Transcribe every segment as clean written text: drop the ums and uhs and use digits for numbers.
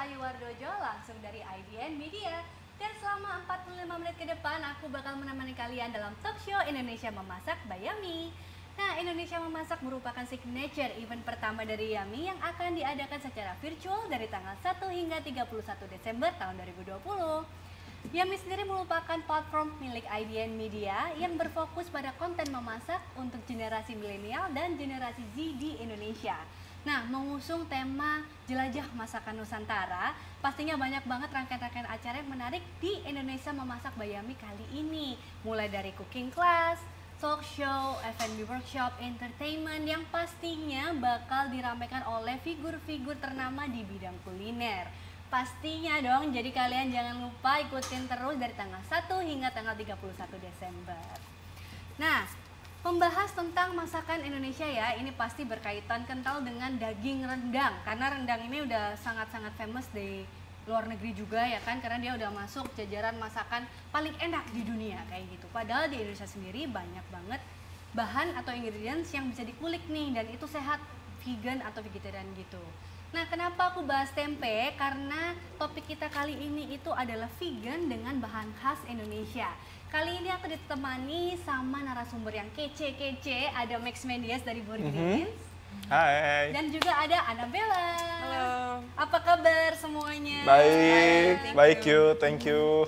Ayu Wardojo langsung dari IDN Media. Dan selama 45 menit ke depan aku bakal menemani kalian dalam talk show Indonesia Memasak by Yummy. Nah, Indonesia Memasak merupakan signature event pertama dari Yummy yang akan diadakan secara virtual dari tanggal 1 hingga 31 Desember tahun 2020. Yummy sendiri merupakan platform milik IDN Media yang berfokus pada konten memasak untuk generasi milenial dan generasi Z di Indonesia. Nah, mengusung tema Jelajah Masakan Nusantara, pastinya banyak banget rangkaian-rangkaian acara yang menarik di Indonesia Memasak by Yummy kali ini. Mulai dari cooking class, talk show, F&B workshop, entertainment yang pastinya bakal diramaikan oleh figur-figur ternama di bidang kuliner. Pastinya dong, jadi kalian jangan lupa ikutin terus dari tanggal 1 hingga tanggal 31 Desember. Nah, membahas tentang masakan Indonesia ya, ini pasti berkaitan kental dengan daging rendang. Karena rendang ini udah sangat-sangat famous di luar negeri juga ya kan, karena dia udah masuk jajaran masakan paling enak di dunia kayak gitu. Padahal di Indonesia sendiri banyak banget bahan atau ingredients yang bisa dikulik nih, dan itu sehat, vegan atau vegetarian gitu. Nah, kenapa aku bahas tempe? Karena topik kita kali ini itu adalah vegan dengan bahan khas Indonesia. Kali ini aku ditemani sama narasumber yang kece-kece, ada Max Mendias dari Borgins. Hai. Dan juga ada Annabella. Halo. Apa kabar semuanya? Baik, baik you, thank you.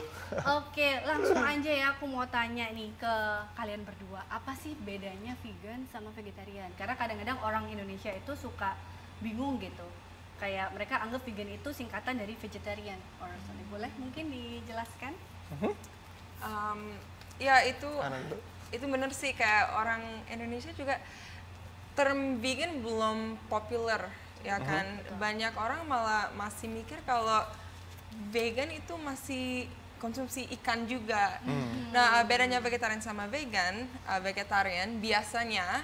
Oke, langsung aja ya aku mau tanya nih ke kalian berdua. Apa sih bedanya vegan sama vegetarian? Karena kadang-kadang orang Indonesia itu suka bingung gitu. Kayak mereka anggap vegan itu singkatan dari vegetarian. Boleh mungkin dijelaskan? Ya itu bener sih, kayak orang Indonesia juga term vegan belum populer ya kan. Banyak orang malah masih mikir kalau vegan itu masih konsumsi ikan juga. Nah, bedanya vegetarian sama vegetarian biasanya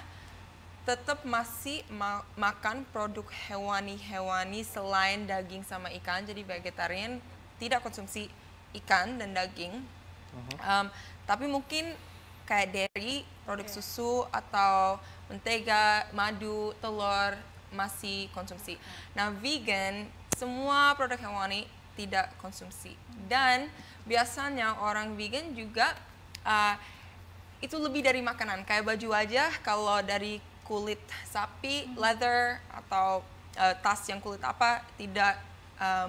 tetap masih makan produk hewani selain daging sama ikan. Jadi vegetarian tidak konsumsi ikan dan daging. Tapi mungkin kayak dairy, produk susu atau mentega, madu, telur masih konsumsi. Nah, vegan semua produk hewani tidak konsumsi. Dan biasanya orang vegan juga itu lebih dari makanan. Kayak baju aja, kalau dari kulit sapi, leather atau tas yang kulit apa, tidak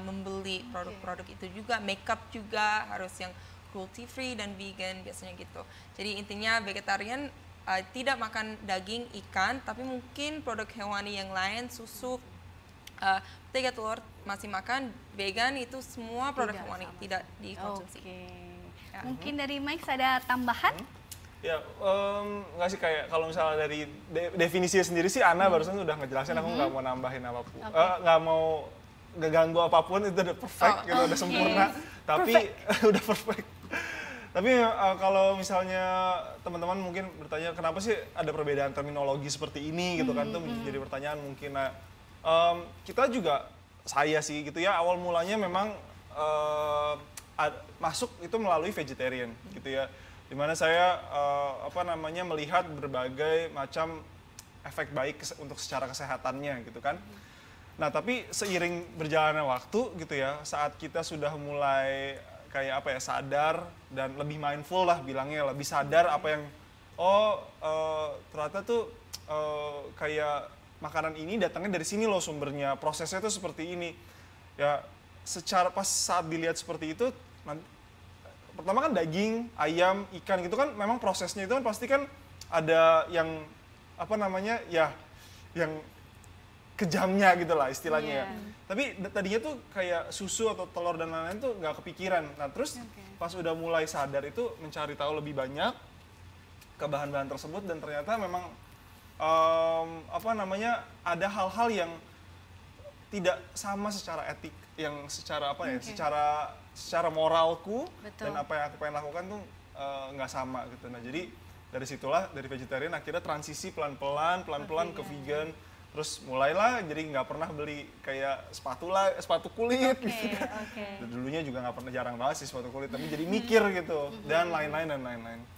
membeli produk-produk itu juga. Makeup juga harus yang cruelty free dan vegan biasanya gitu. Jadi intinya vegetarian tidak makan daging, ikan, tapi mungkin produk hewani yang lain, susu, mentega, telur masih makan. Vegan itu semua produk hewani tidak dikonsumsi. Ya. Mungkin dari Mike ada tambahan? Ya, nggak sih, kayak kalau misalnya dari definisinya sendiri sih Ana barusan udah ngejelasin, aku nggak mau nambahin apapun, nggak mau ngeganggu apapun, itu udah perfect, gitu, udah sempurna, tapi udah perfect. Tapi kalau misalnya teman-teman mungkin bertanya kenapa sih ada perbedaan terminologi seperti ini gitu kan, itu menjadi pertanyaan mungkin. Nah, kita juga, saya sih gitu ya, awal mulanya memang masuk itu melalui vegetarian gitu ya. Dimana saya melihat berbagai macam efek baik untuk secara kesehatannya gitu kan. Nah, tapi seiring berjalannya waktu gitu ya, saat kita sudah mulai kayak sadar dan lebih mindful lah bilangnya, lebih sadar apa yang ternyata tuh kayak makanan ini datangnya dari sini loh sumbernya, prosesnya tuh seperti ini. Ya, secara pas saat dilihat seperti itu, pertama kan daging, ayam, ikan gitu kan memang prosesnya itu kan pasti kan ada yang yang kejamnya gitu lah istilahnya. Tapi tadinya tuh kayak susu atau telur dan lain-lain tuh nggak kepikiran. Nah, terus pas udah mulai sadar itu mencari tahu lebih banyak ke bahan-bahan tersebut, dan ternyata memang ada hal-hal yang tidak sama secara etik, yang secara secara moralku. Betul. Dan apa yang aku pengen lakukan tuh nggak sama gitu. Nah, jadi dari situlah, dari vegetarian akhirnya transisi pelan-pelan ke vegan. Terus mulailah jadi nggak pernah beli kayak sepatu kulit gitu. Dulunya juga nggak pernah, jarang banget sih sepatu kulit, tapi jadi mikir gitu dan lain-lain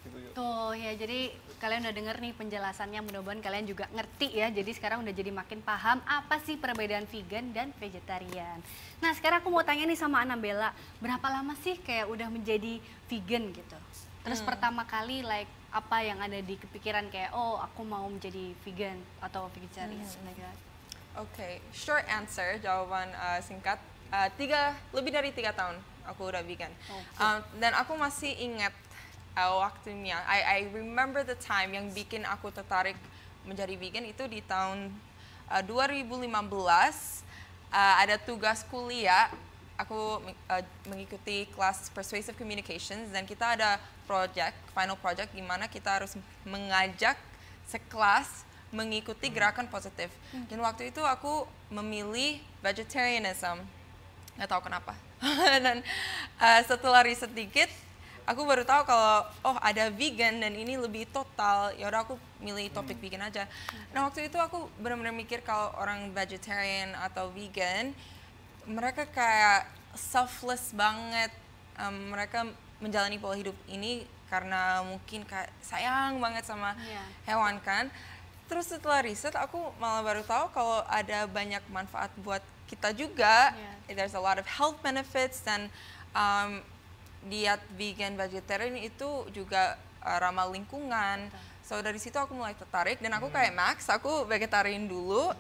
gitu. Tuh ya, jadi kalian udah denger nih penjelasannya, mudah-mudahan kalian juga ngerti ya. Jadi sekarang udah jadi makin paham apa sih perbedaan vegan dan vegetarian. Nah sekarang aku mau tanya nih sama Anabella, berapa lama sih kayak udah menjadi vegan gitu? Terus pertama kali like apa yang ada di kepikiran kayak oh aku mau menjadi vegan atau vegetarian like that? Oke, short answer, jawaban singkat, lebih dari 3 tahun aku udah vegan. Dan aku masih ingat waktunya. I remember the time yang bikin aku tertarik menjadi vegan itu di tahun 2015. Ada tugas kuliah, aku mengikuti kelas Persuasive Communications dan kita ada final project di mana kita harus mengajak sekelas mengikuti gerakan positif. Dan waktu itu aku memilih vegetarianism, nggak tahu kenapa. Dan setelah riset dikit, aku baru tahu kalau ada vegan dan ini lebih total. Ya udah aku milih topik vegan aja. Nah waktu itu aku benar-benar mikir kalau orang vegetarian atau vegan, mereka kayak selfless banget. Mereka menjalani pola hidup ini karena mungkin kayak sayang banget sama hewan kan. Terus setelah riset aku malah baru tahu kalau ada banyak manfaat buat kita juga. There's a lot of health benefits dan diet vegan vegetarian itu juga ramah lingkungan. So dari situ aku mulai tertarik dan aku kayak Max, aku vegetarian dulu.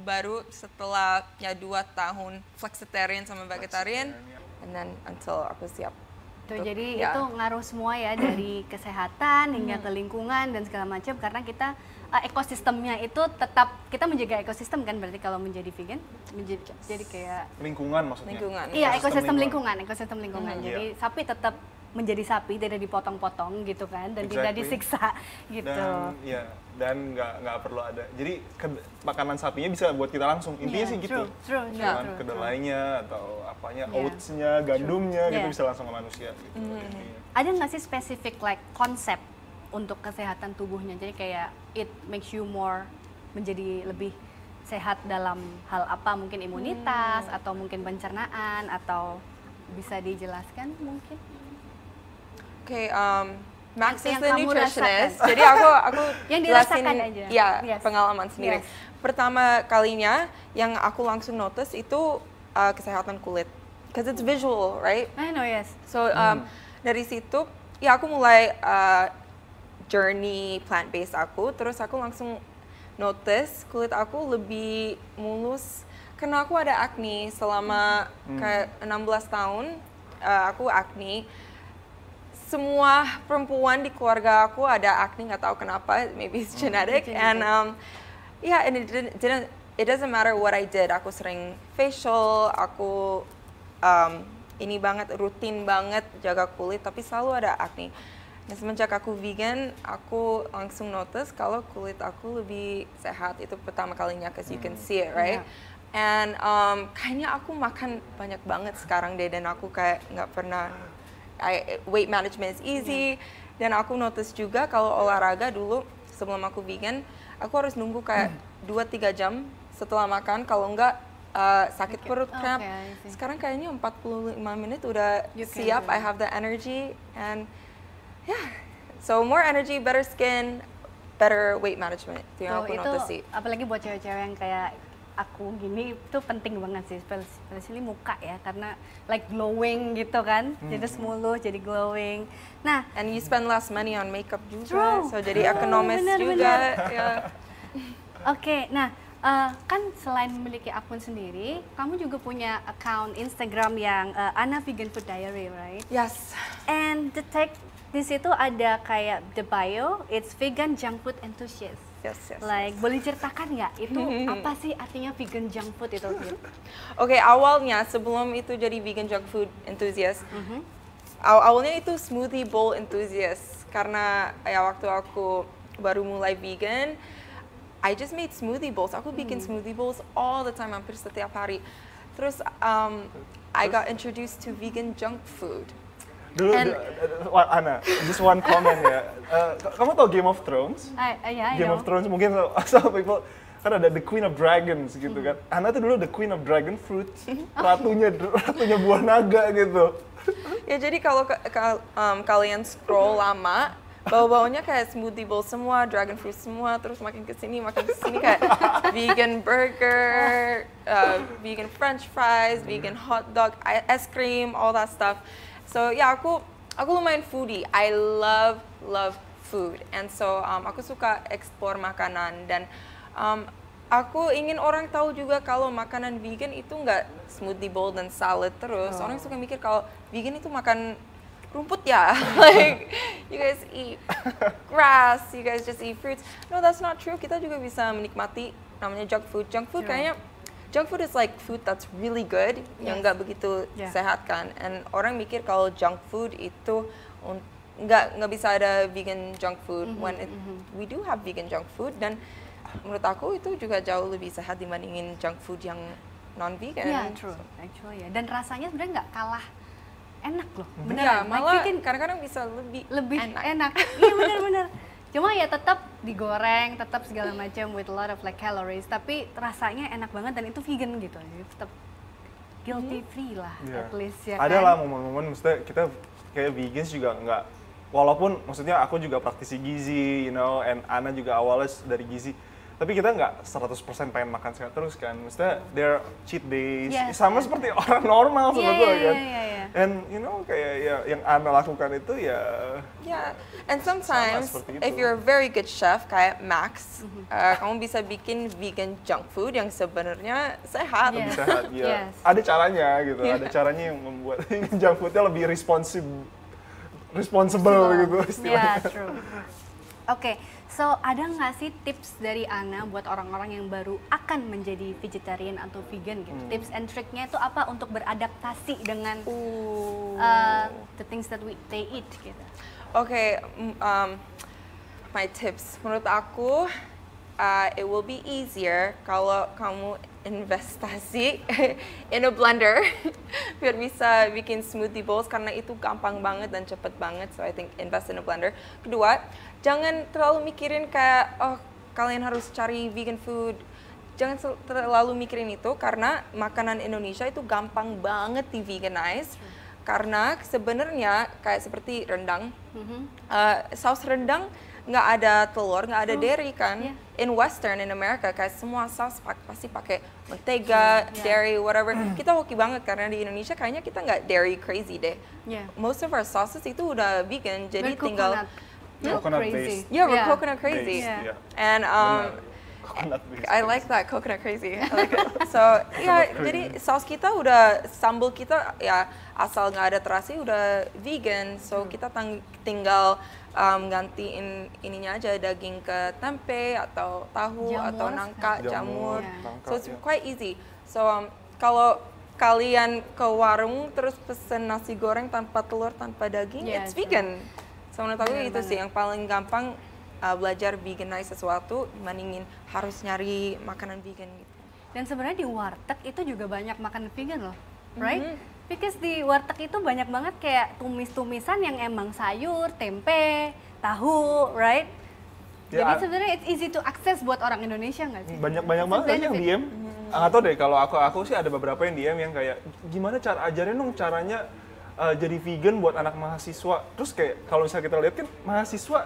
Baru setelah 2 tahun flexitarian sama vegetarian, and then until aku siap. Tuh, jadi itu ngaruh semua ya dari kesehatan hingga ke lingkungan dan segala macam karena kita ekosistemnya itu tetap kita menjaga ekosistem kan berarti kalau menjadi vegan jadi kayak lingkungan maksudnya. Iya, ekosistem lingkungan. Jadi sapi tetap menjadi sapi, tidak dipotong-potong gitu kan dan tidak disiksa gitu. Dan nggak perlu ada. Jadi makanan sapinya bisa buat kita langsung. Intinya sih gitu. True. Kedelainya atau apanya, oatsnya, gandumnya gitu bisa langsung ke manusia gitu. Ada nggak sih spesifik like konsep untuk kesehatan tubuhnya? Jadi kayak it makes you more menjadi lebih sehat dalam hal apa? Mungkin imunitas atau mungkin pencernaan atau bisa dijelaskan mungkin? Max is the nutritionist, jadi aku yang dirasakan aja. Pengalaman sendiri. Pertama kalinya yang aku langsung notice itu kesehatan kulit, because it's visual, right? I know, yes. So dari situ, aku mulai journey plant-based aku, terus aku langsung notice kulit aku lebih mulus, karena aku ada acne selama kayak 16 tahun, aku acne. Semua perempuan di keluarga aku ada acne, nggak tahu kenapa, maybe it's genetic, and and it doesn't matter what I did. Aku sering facial, aku ini banget rutin banget jaga kulit, tapi selalu ada acne. Nah, semenjak aku vegan, aku langsung notice kalau kulit aku lebih sehat. Itu pertama kalinya, cause you can see it, right? And kayaknya aku makan banyak banget sekarang deh, dan aku kayak nggak pernah. Weight management is easy, dan aku notice juga kalau olahraga dulu sebelum aku vegan, aku harus nunggu kayak 2-3 jam setelah makan, kalau enggak sakit perut, cramp. Sekarang kayaknya 45 menit udah siap, I have the energy, and so more energy, better skin, better weight management. Itu yang aku notice sih. Apalagi buat cewek-cewek yang kayak aku gini, itu penting banget sih, especially muka ya, karena like glowing gitu kan, jadi mulus, jadi glowing. Nah, and you spend less money on makeup juga, so jadi ekonomis juga. Oke, nah kan selain memiliki akun sendiri, kamu juga punya account Instagram yang Anna Vegan Food Diary, right? Yes. And the tag di situ ada kayak the bio, it's vegan junk food enthusiast. Yes. Like, boleh ceritakan nggak itu apa sih artinya vegan junk food itu? Oke, awalnya sebelum itu jadi vegan junk food enthusiast, awalnya itu smoothie bowl enthusiast, karena ya waktu aku baru mulai vegan, I just made smoothie bowls. Aku bikin smoothie bowls all the time, hampir setiap hari. Terus I got introduced to vegan junk food. Dulu, Anna, just one comment ya. Kamu tau Game of Thrones? Yeah, Game of Thrones mungkin some people kan ada the Queen of Dragons gitu kan. Ana tuh dulu the Queen of Dragon Fruit, ratunya buah naga gitu. Ya jadi kalau kalian scroll lama, bau-baunya kayak smoothie bowl semua, dragon fruit semua, terus makin kesini kayak vegan burger, vegan french fries, vegan hot dog, ice cream, all that stuff. So ya aku lumayan foodie. I love food, and so aku suka explore makanan dan aku ingin orang tahu juga kalau makanan vegan itu nggak smoothie bowl dan salad terus. Orang suka mikir kalau vegan itu makan rumput ya, like you guys eat grass, you guys just eat fruits. No, that's not true. Kita juga bisa menikmati namanya junk food. Junk food kayaknya junk food is like food that's really good, yang nggak begitu sehat kan. And orang mikir kalau junk food itu nggak bisa ada vegan junk food when we do have vegan junk food, dan menurut aku itu juga jauh lebih sehat dibandingin junk food yang non vegan. Yeah, true, actually ya. Dan rasanya sebenarnya nggak kalah enak loh, bener. Ya, malah kadang-kadang bisa lebih enak. Iya bener-bener. Cuma ya tetap digoreng, tetap segala macam with a lot of like calories, tapi rasanya enak banget dan itu vegan gitu. Jadi tetap guilty free lah, at least ya. Ada kan? lah momen-momen, maksudnya kita kayak vegans juga nggak, walaupun maksudnya aku juga praktisi gizi, you know, and Ana juga awalnya dari gizi. Tapi kita nggak 100% pengen makan sehat terus kan, maksudnya there cheat days, sama seperti orang normal sebetulnya kan. And you know kayak ya yang Ana lakukan itu ya. Yeah, and sometimes if you're a very good chef kayak Max, kamu bisa bikin vegan junk food yang sebenarnya sehat. Lebih sehat, ya. Ada caranya gitu, ada caranya yang membuat junk foodnya lebih responsible gitu istilahnya. Yeah, true. Oke, so ada nggak sih tips dari Ana buat orang-orang yang baru akan menjadi vegetarian atau vegan gitu? Tips and triknya itu apa untuk beradaptasi dengan the things that they eat gitu? Oke, my tips. Menurut aku, it will be easier kalau kamu investasi in a blender biar bisa bikin smoothie bowls, karena itu gampang banget dan cepet banget. So I think invest in a blender. Kedua, jangan terlalu mikirin kayak kalian harus cari vegan food. Jangan terlalu mikirin itu, karena makanan Indonesia itu gampang banget di veganize. Karena sebenarnya kayak seperti rendang, saus rendang nggak ada telur, nggak ada dairy kan. In Western, in America, kayak semua saus pasti pakai mentega, dairy, whatever. Kita hoki banget karena di Indonesia kayaknya kita nggak dairy crazy deh. Most of our sauces itu udah vegan, jadi tinggal coconut based. Yeah, we're coconut crazy. And I like that, coconut crazy. I like it. So jadi saus kita udah, sambal kita ya asal nggak ada terasi udah vegan. So kita tinggal gantiin ininya aja, daging ke tempe atau tahu atau nangka, jamur. So it's quite easy. So kalau kalian ke warung terus pesen nasi goreng tanpa telur, tanpa daging, it's vegan. So menurut aku itu sih yang paling gampang, belajar veganize sesuatu dibandingin harus nyari makanan vegan gitu. Dan sebenarnya di warteg itu juga banyak makanan vegan loh, right? Because di warteg itu banyak banget kayak tumis-tumisan yang emang sayur, tempe, tahu, right? Jadi sebenarnya it's easy to access buat orang Indonesia nggak sih? Banyak banget yang DM. Nggak tahu deh, kalau aku sih ada beberapa yang DM yang kayak gimana cara ajarin dong caranya jadi vegan buat anak mahasiswa. Terus kayak kalau misalnya kita lihat kan mahasiswa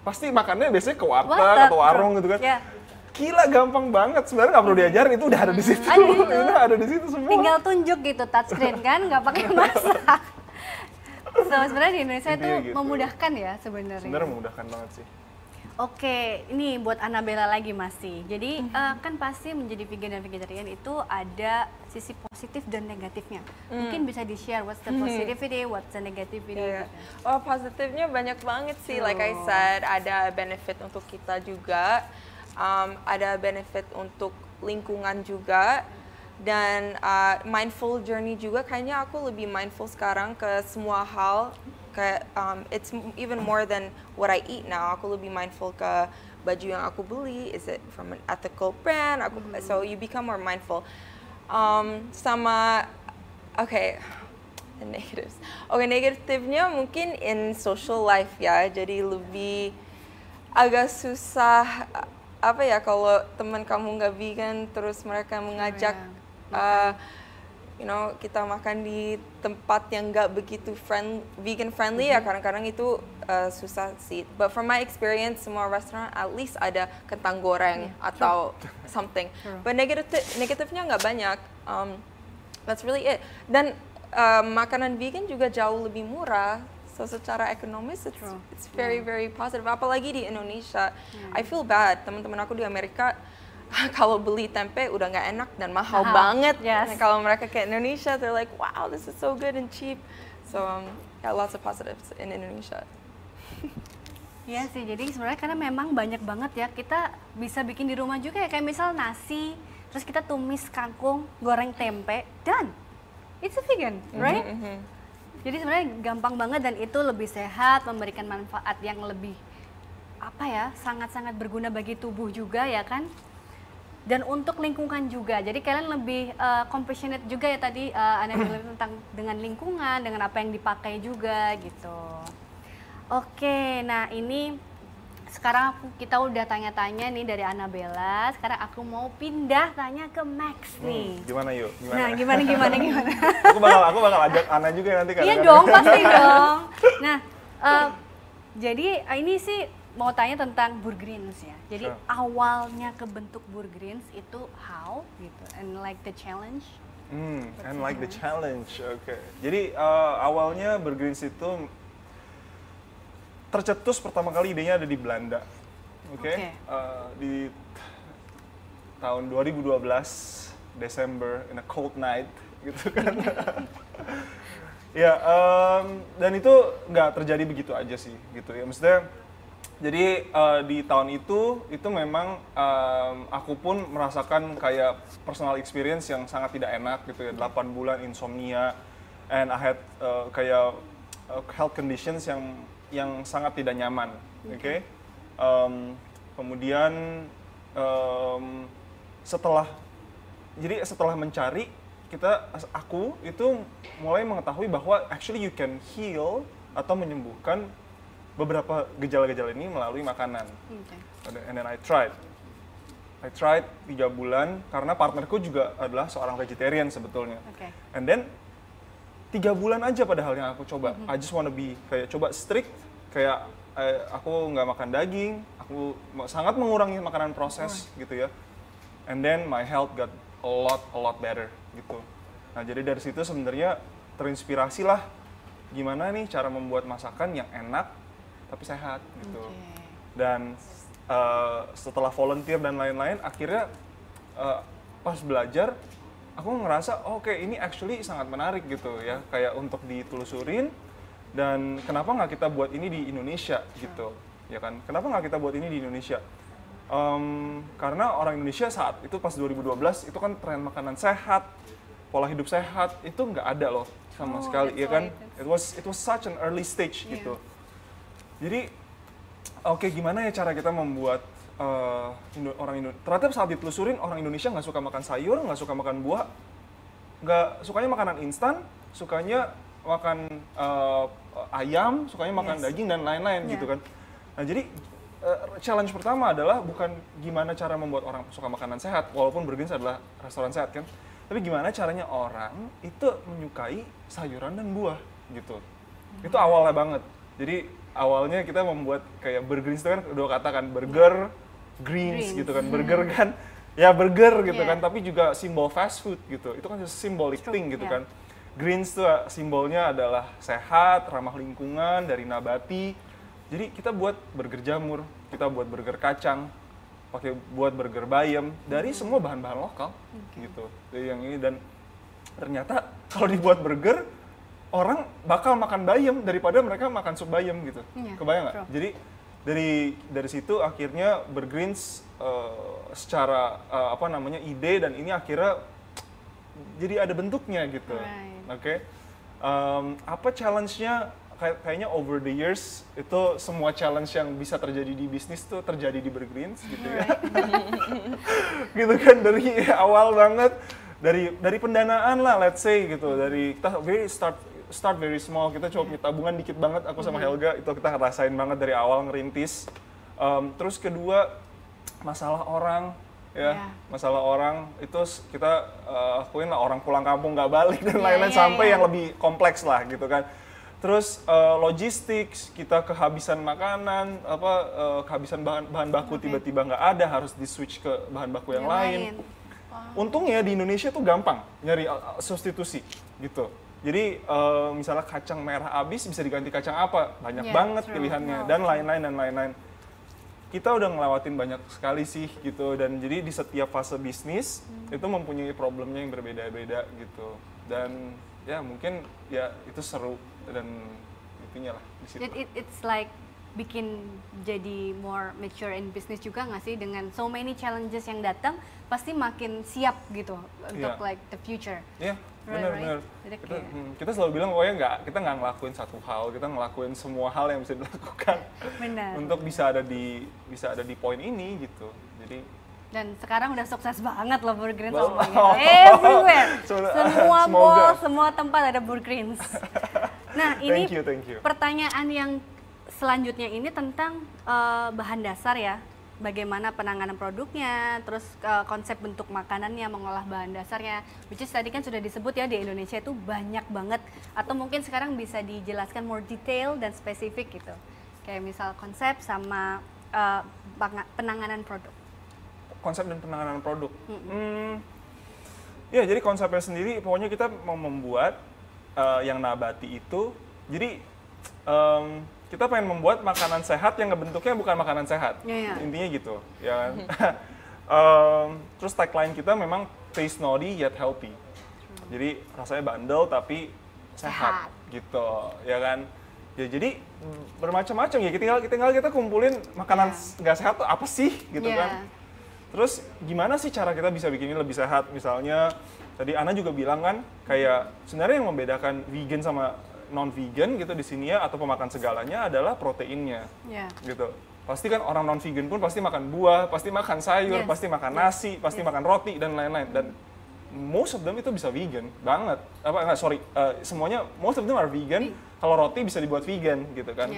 pasti makannya biasanya ke warteg atau warung gitu kan. Gila, gampang banget. Sebenarnya nggak perlu diajarin, itu udah ada di situ. Ada di situ semua. Tinggal tunjuk gitu touchscreen kan, nggak pakai masak. So sebenarnya di Indonesia itu gitu. Memudahkan ya sebenarnya. Sebenarnya memudahkan banget sih. Oke, ini buat Annabella lagi masih. Jadi kan pasti menjadi vegan dan vegetarian itu ada sisi positif dan negatifnya. Mungkin bisa di-share what's the positivity, what's the negativity. Oh, positifnya banyak banget sih. Like I said, ada benefit untuk kita juga. Ada benefit untuk lingkungan juga, dan mindful journey juga. Kayaknya aku lebih mindful sekarang ke semua hal, kayak it's even more than what I eat now. Aku lebih mindful ke baju yang aku beli, is it from an ethical brand? So you become more mindful. Sama the negatives. Negatifnya mungkin in social life ya, jadi lebih agak susah apa ya kalau teman kamu nggak vegan terus mereka mengajak kita makan di tempat yang nggak begitu vegan friendly ya kadang-kadang itu susah sih. But from my experience semua restoran at least ada kentang goreng atau something. But negatifnya nggak banyak. That's really it. Dan makanan vegan juga jauh lebih murah. So secara ekonomis it's very very positive. Apalagi di Indonesia, I feel bad. Teman-teman aku di Amerika kalau beli tempe udah nggak enak dan mahal banget. Yes. Nah, kalau mereka ke Indonesia, they're like, wow, this is so good and cheap. So yeah, lots of positives in Indonesia. Iya sih, jadi sebenarnya karena memang banyak banget ya kita bisa bikin di rumah juga ya kayak misal nasi, terus kita tumis kangkung, goreng tempe, dan it's a vegan, right? Jadi sebenarnya gampang banget dan itu lebih sehat, memberikan manfaat yang lebih sangat-sangat berguna bagi tubuh juga ya kan? Dan untuk lingkungan juga, jadi kalian lebih compassionate juga ya tadi Ana bilang tentang dengan lingkungan, dengan apa yang dipakai juga gitu. Oke, nah ini sekarang kita udah tanya-tanya nih dari Annabella. Sekarang aku mau pindah tanya ke Max nih. Gimana yuk? Nah, gimana? aku bakal ajak Ana juga nanti Iya dong, pasti dong. Nah, jadi ini sih mau tanya tentang Burgreens ya. Jadi awalnya kebentuk Burgreens itu how gitu, and like the challenge. And like the challenge, oke. Jadi awalnya Burgreens itu tercetus pertama kali idenya ada di Belanda, oke? Di tahun 2012 Desember in a cold night, gitu kan? Ya, dan itu nggak terjadi begitu aja sih, gitu ya. Maksudnya, jadi di tahun itu memang aku pun merasakan kayak personal experience yang sangat tidak enak, gitu ya. 8 bulan insomnia, and I had kayak health conditions yang sangat tidak nyaman, oke? Kemudian setelah mencari, aku itu mulai mengetahui bahwa actually you can heal atau menyembuhkan beberapa gejala-gejala ini melalui makanan. And then I tried 3 bulan karena partnerku juga adalah seorang vegetarian sebetulnya. And then 3 bulan aja padahal yang aku coba. I just wanna be kayak coba strict, kayak aku nggak makan daging, aku sangat mengurangi makanan proses gitu ya. And then my health got a lot better gitu. Nah jadi dari situ sebenarnya terinspirasi lah gimana nih cara membuat masakan yang enak tapi sehat gitu. Dan setelah volunteer dan lain-lain, akhirnya pas belajar aku ngerasa oke, ini actually sangat menarik gitu ya, kayak untuk ditelusurin. Dan kenapa nggak kita buat ini di Indonesia gitu, ya kan? Kenapa nggak kita buat ini di Indonesia? Karena orang Indonesia saat itu pas 2012 itu kan tren makanan sehat, pola hidup sehat itu nggak ada loh sama sekali, ya kan? It was such an early stage gitu. Jadi oke, gimana ya cara kita membuat orang Indonesia, ternyata saat ditelusurin orang Indonesia nggak suka makan sayur, nggak suka makan buah, nggak sukanya makanan instan, sukanya makan ayam, sukanya makan daging dan lain-lain gitu kan. Nah jadi challenge pertama adalah bukan gimana cara membuat orang suka makanan sehat, walaupun Burgreens adalah restoran sehat kan, tapi gimana caranya orang itu menyukai sayuran dan buah gitu. Itu awalnya banget. Jadi awalnya kita membuat kayak Burgreens itu kan dua kata kan, burger, greens gitu kan. Burger kan ya burger gitu kan, tapi juga simbol fast food gitu. Itu kan symbolic thing gitu kan. Greens tuh simbolnya adalah sehat, ramah lingkungan, dari nabati. Jadi kita buat burger jamur, kita buat burger kacang, buat burger bayam dari semua bahan-bahan lokal gitu. Dari yang ini, dan ternyata kalau dibuat burger orang bakal makan bayam daripada mereka makan sup bayam gitu. Kebayang nggak? Jadi dari situ akhirnya Burgreens secara ide dan ini akhirnya jadi ada bentuknya gitu. Oke. Apa challenge-nya? Kayaknya over the years itu semua challenge yang bisa terjadi di bisnis tuh terjadi di Burgreens gitu ya. Gitu kan, dari awal banget, dari pendanaan lah, let's say gitu, dari kita start very small, kita coba punya tabungan dikit banget, aku sama Helga itu kita ngerasain banget dari awal ngerintis. Terus kedua, masalah orang ya, Yeah. masalah orang itu kita akuin lah, orang pulang kampung nggak balik dan Yeah, lain-lain, yeah, sampai yeah. yang lebih kompleks lah gitu kan. Terus logistik, kita kehabisan makanan, kehabisan bahan baku, tiba-tiba nggak ada, harus di switch ke bahan baku yang lain. Untungnya di Indonesia tuh gampang nyari substitusi gitu. Jadi misalnya kacang merah habis bisa diganti kacang apa, banyak Yeah, banget true. pilihannya, dan lain-lain. Kita udah ngelewatin banyak sekali sih gitu, dan jadi di setiap fase bisnis itu mempunyai problemnya yang berbeda-beda gitu. Dan ya mungkin ya itu seru dan itunya lah di situ. It's like bikin jadi more mature in business juga nggak sih, dengan so many challenges yang datang pasti makin siap gitu untuk Yeah. like the future. Iya, Right, benar-benar. Jadi Kita selalu bilang pokoknya kita nggak ngelakuin satu hal, kita ngelakuin semua hal yang bisa dilakukan Benar. untuk bisa ada di poin ini gitu. Jadi Dan sekarang udah sukses banget loh Burgerins Oh. omongannya. Everywhere. Semoga. Semua mall, semua tempat ada Burgerins. Nah, ini thank you. pertanyaan yang selanjutnya ini tentang bahan dasar ya. Bagaimana penanganan produknya, terus konsep bentuk makanannya, mengolah bahan dasarnya. Which is tadi kan sudah disebut ya, di Indonesia itu banyak banget. Atau mungkin sekarang bisa dijelaskan more detail dan spesifik gitu. Kayak misal konsep sama penanganan produk. Konsep dan penanganan produk. Ya, jadi konsepnya sendiri pokoknya kita mau membuat yang nabati itu. Jadi kita pengen membuat makanan sehat yang bentuknya bukan makanan sehat. Yeah. Intinya gitu, ya kan? Terus tagline kita memang taste naughty yet healthy. Jadi rasanya bandel tapi sehat, gitu, ya kan? Ya jadi bermacam-macam ya. Kita kumpulin makanan nggak sehat tuh apa sih, gitu kan? Terus gimana sih cara kita bisa bikin ini lebih sehat? Misalnya tadi Ana juga bilang kan, kayak sebenarnya yang membedakan vegan sama non-vegan gitu di sini ya, atau pemakan segalanya adalah proteinnya, gitu. Pasti kan orang non-vegan pun pasti makan buah, pasti makan sayur, pasti makan nasi, pasti makan roti dan lain-lain. Dan most of them itu bisa vegan banget. Semuanya most of them are vegan. Kalau roti bisa dibuat vegan gitu kan.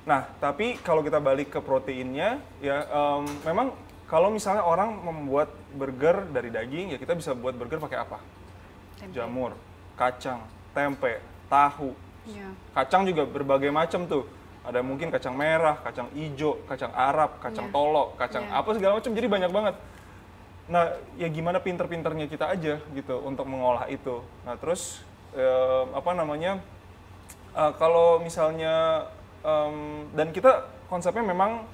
Nah, tapi kalau kita balik ke proteinnya, ya memang kalau misalnya orang membuat burger dari daging, ya kita bisa buat burger pakai apa? Jamur, kacang, tempe, tahu. Kacang juga berbagai macam tuh. Ada mungkin kacang merah, kacang hijau, kacang Arab, kacang tolok, kacang apa segala macam. Jadi banyak banget. Nah, ya gimana pinter-pinternya kita aja gitu untuk mengolah itu. Nah, terus kalau misalnya dan kita konsepnya memang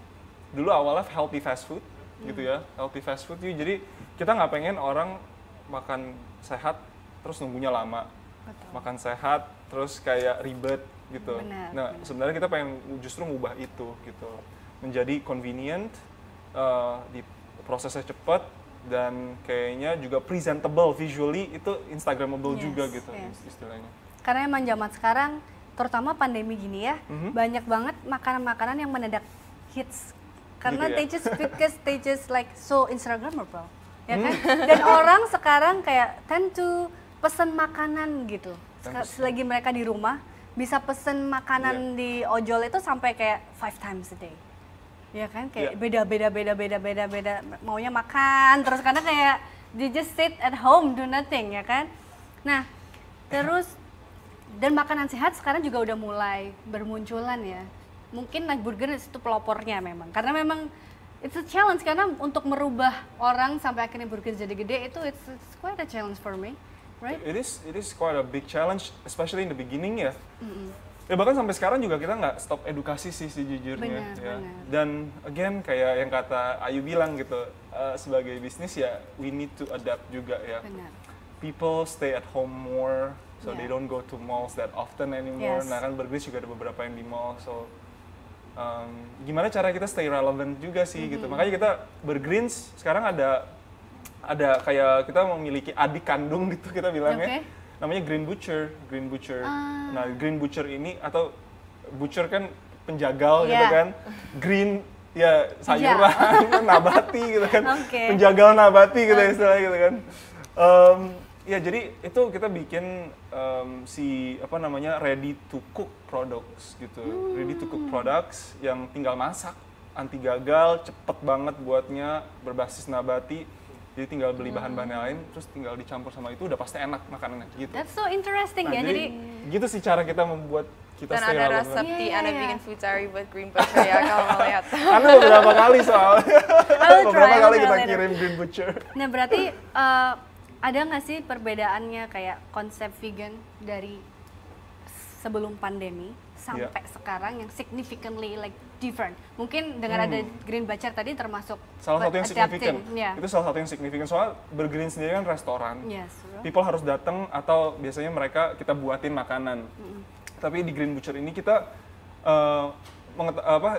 dulu awalnya healthy fast food gitu ya, healthy fast food. Jadi kita nggak pengen orang makan sehat terus nunggunya lama. Betul. Makan sehat terus kayak ribet gitu. Benar. Sebenarnya kita pengen justru ngubah itu gitu, menjadi convenient, di prosesnya cepat, dan kayaknya juga presentable visually, itu instagramable juga gitu istilahnya. Karena emang zaman sekarang, terutama pandemi gini ya, banyak banget makanan-makanan yang mendadak hits. Karena gitu ya? they just like so instagramable, ya kan? Dan orang sekarang kayak tend to pesen makanan gitu. Selagi mereka di rumah, bisa pesen makanan di ojol itu sampai kayak 5 times a day. Ya kan, kayak beda maunya makan terus, karena kayak they just sit at home do nothing, ya kan. Nah, terus dan makanan sehat sekarang juga udah mulai bermunculan ya. Mungkin like burger itu pelopornya memang, karena memang it's a challenge, karena untuk merubah orang sampai akhirnya burger jadi gede itu it's quite a challenge for me, right? It is quite a big challenge, especially in the beginning ya. Ya bahkan sampai sekarang juga kita nggak stop edukasi sih sejujurnya. Benar. Dan again kayak yang kata Ayu bilang gitu, sebagai bisnis ya we need to adapt juga ya. Benar. People stay at home more, so they don't go to malls that often anymore. Nah kan Burgerins juga ada beberapa yang di mall, so gimana cara kita stay relevant juga sih gitu. Makanya kita Burgerins sekarang ada kayak kita memiliki adik kandung gitu kita bilangnya. Namanya Green Butcher. Nah, Green Butcher ini, atau butcher kan penjagal gitu kan. Green ya sayuran, nabati gitu kan. Penjagal nabati gitu istilahnya gitu kan. Ya jadi itu kita bikin ready to cook products gitu. Ready to cook products yang tinggal masak anti gagal, cepet banget buatnya, berbasis nabati. Jadi tinggal beli bahan-bahan yang lain, terus tinggal dicampur sama itu udah pasti enak makanannya gitu. That's so interesting ya. Jadi gitu sih cara kita membuat kita Dan stay ada relevant. resep di Iya, Ana iya. Vegan Food Diary buat Green Butcher ya kalau mau lihat. Karena beberapa kali soalnya. Beberapa kali kita later. kirim Green Butcher. Nah berarti ada nggak sih perbedaannya kayak konsep vegan dari sebelum pandemi sampai sekarang yang significantly like different? Mungkin dengan ada Green Butcher tadi termasuk Salah satu yang signifikan. Yeah. Itu salah satu yang signifikan. Soalnya Burgreen sendiri kan restoran. Yes, bro. People harus datang atau biasanya kita buatin makanan. Tapi di Green Butcher ini kita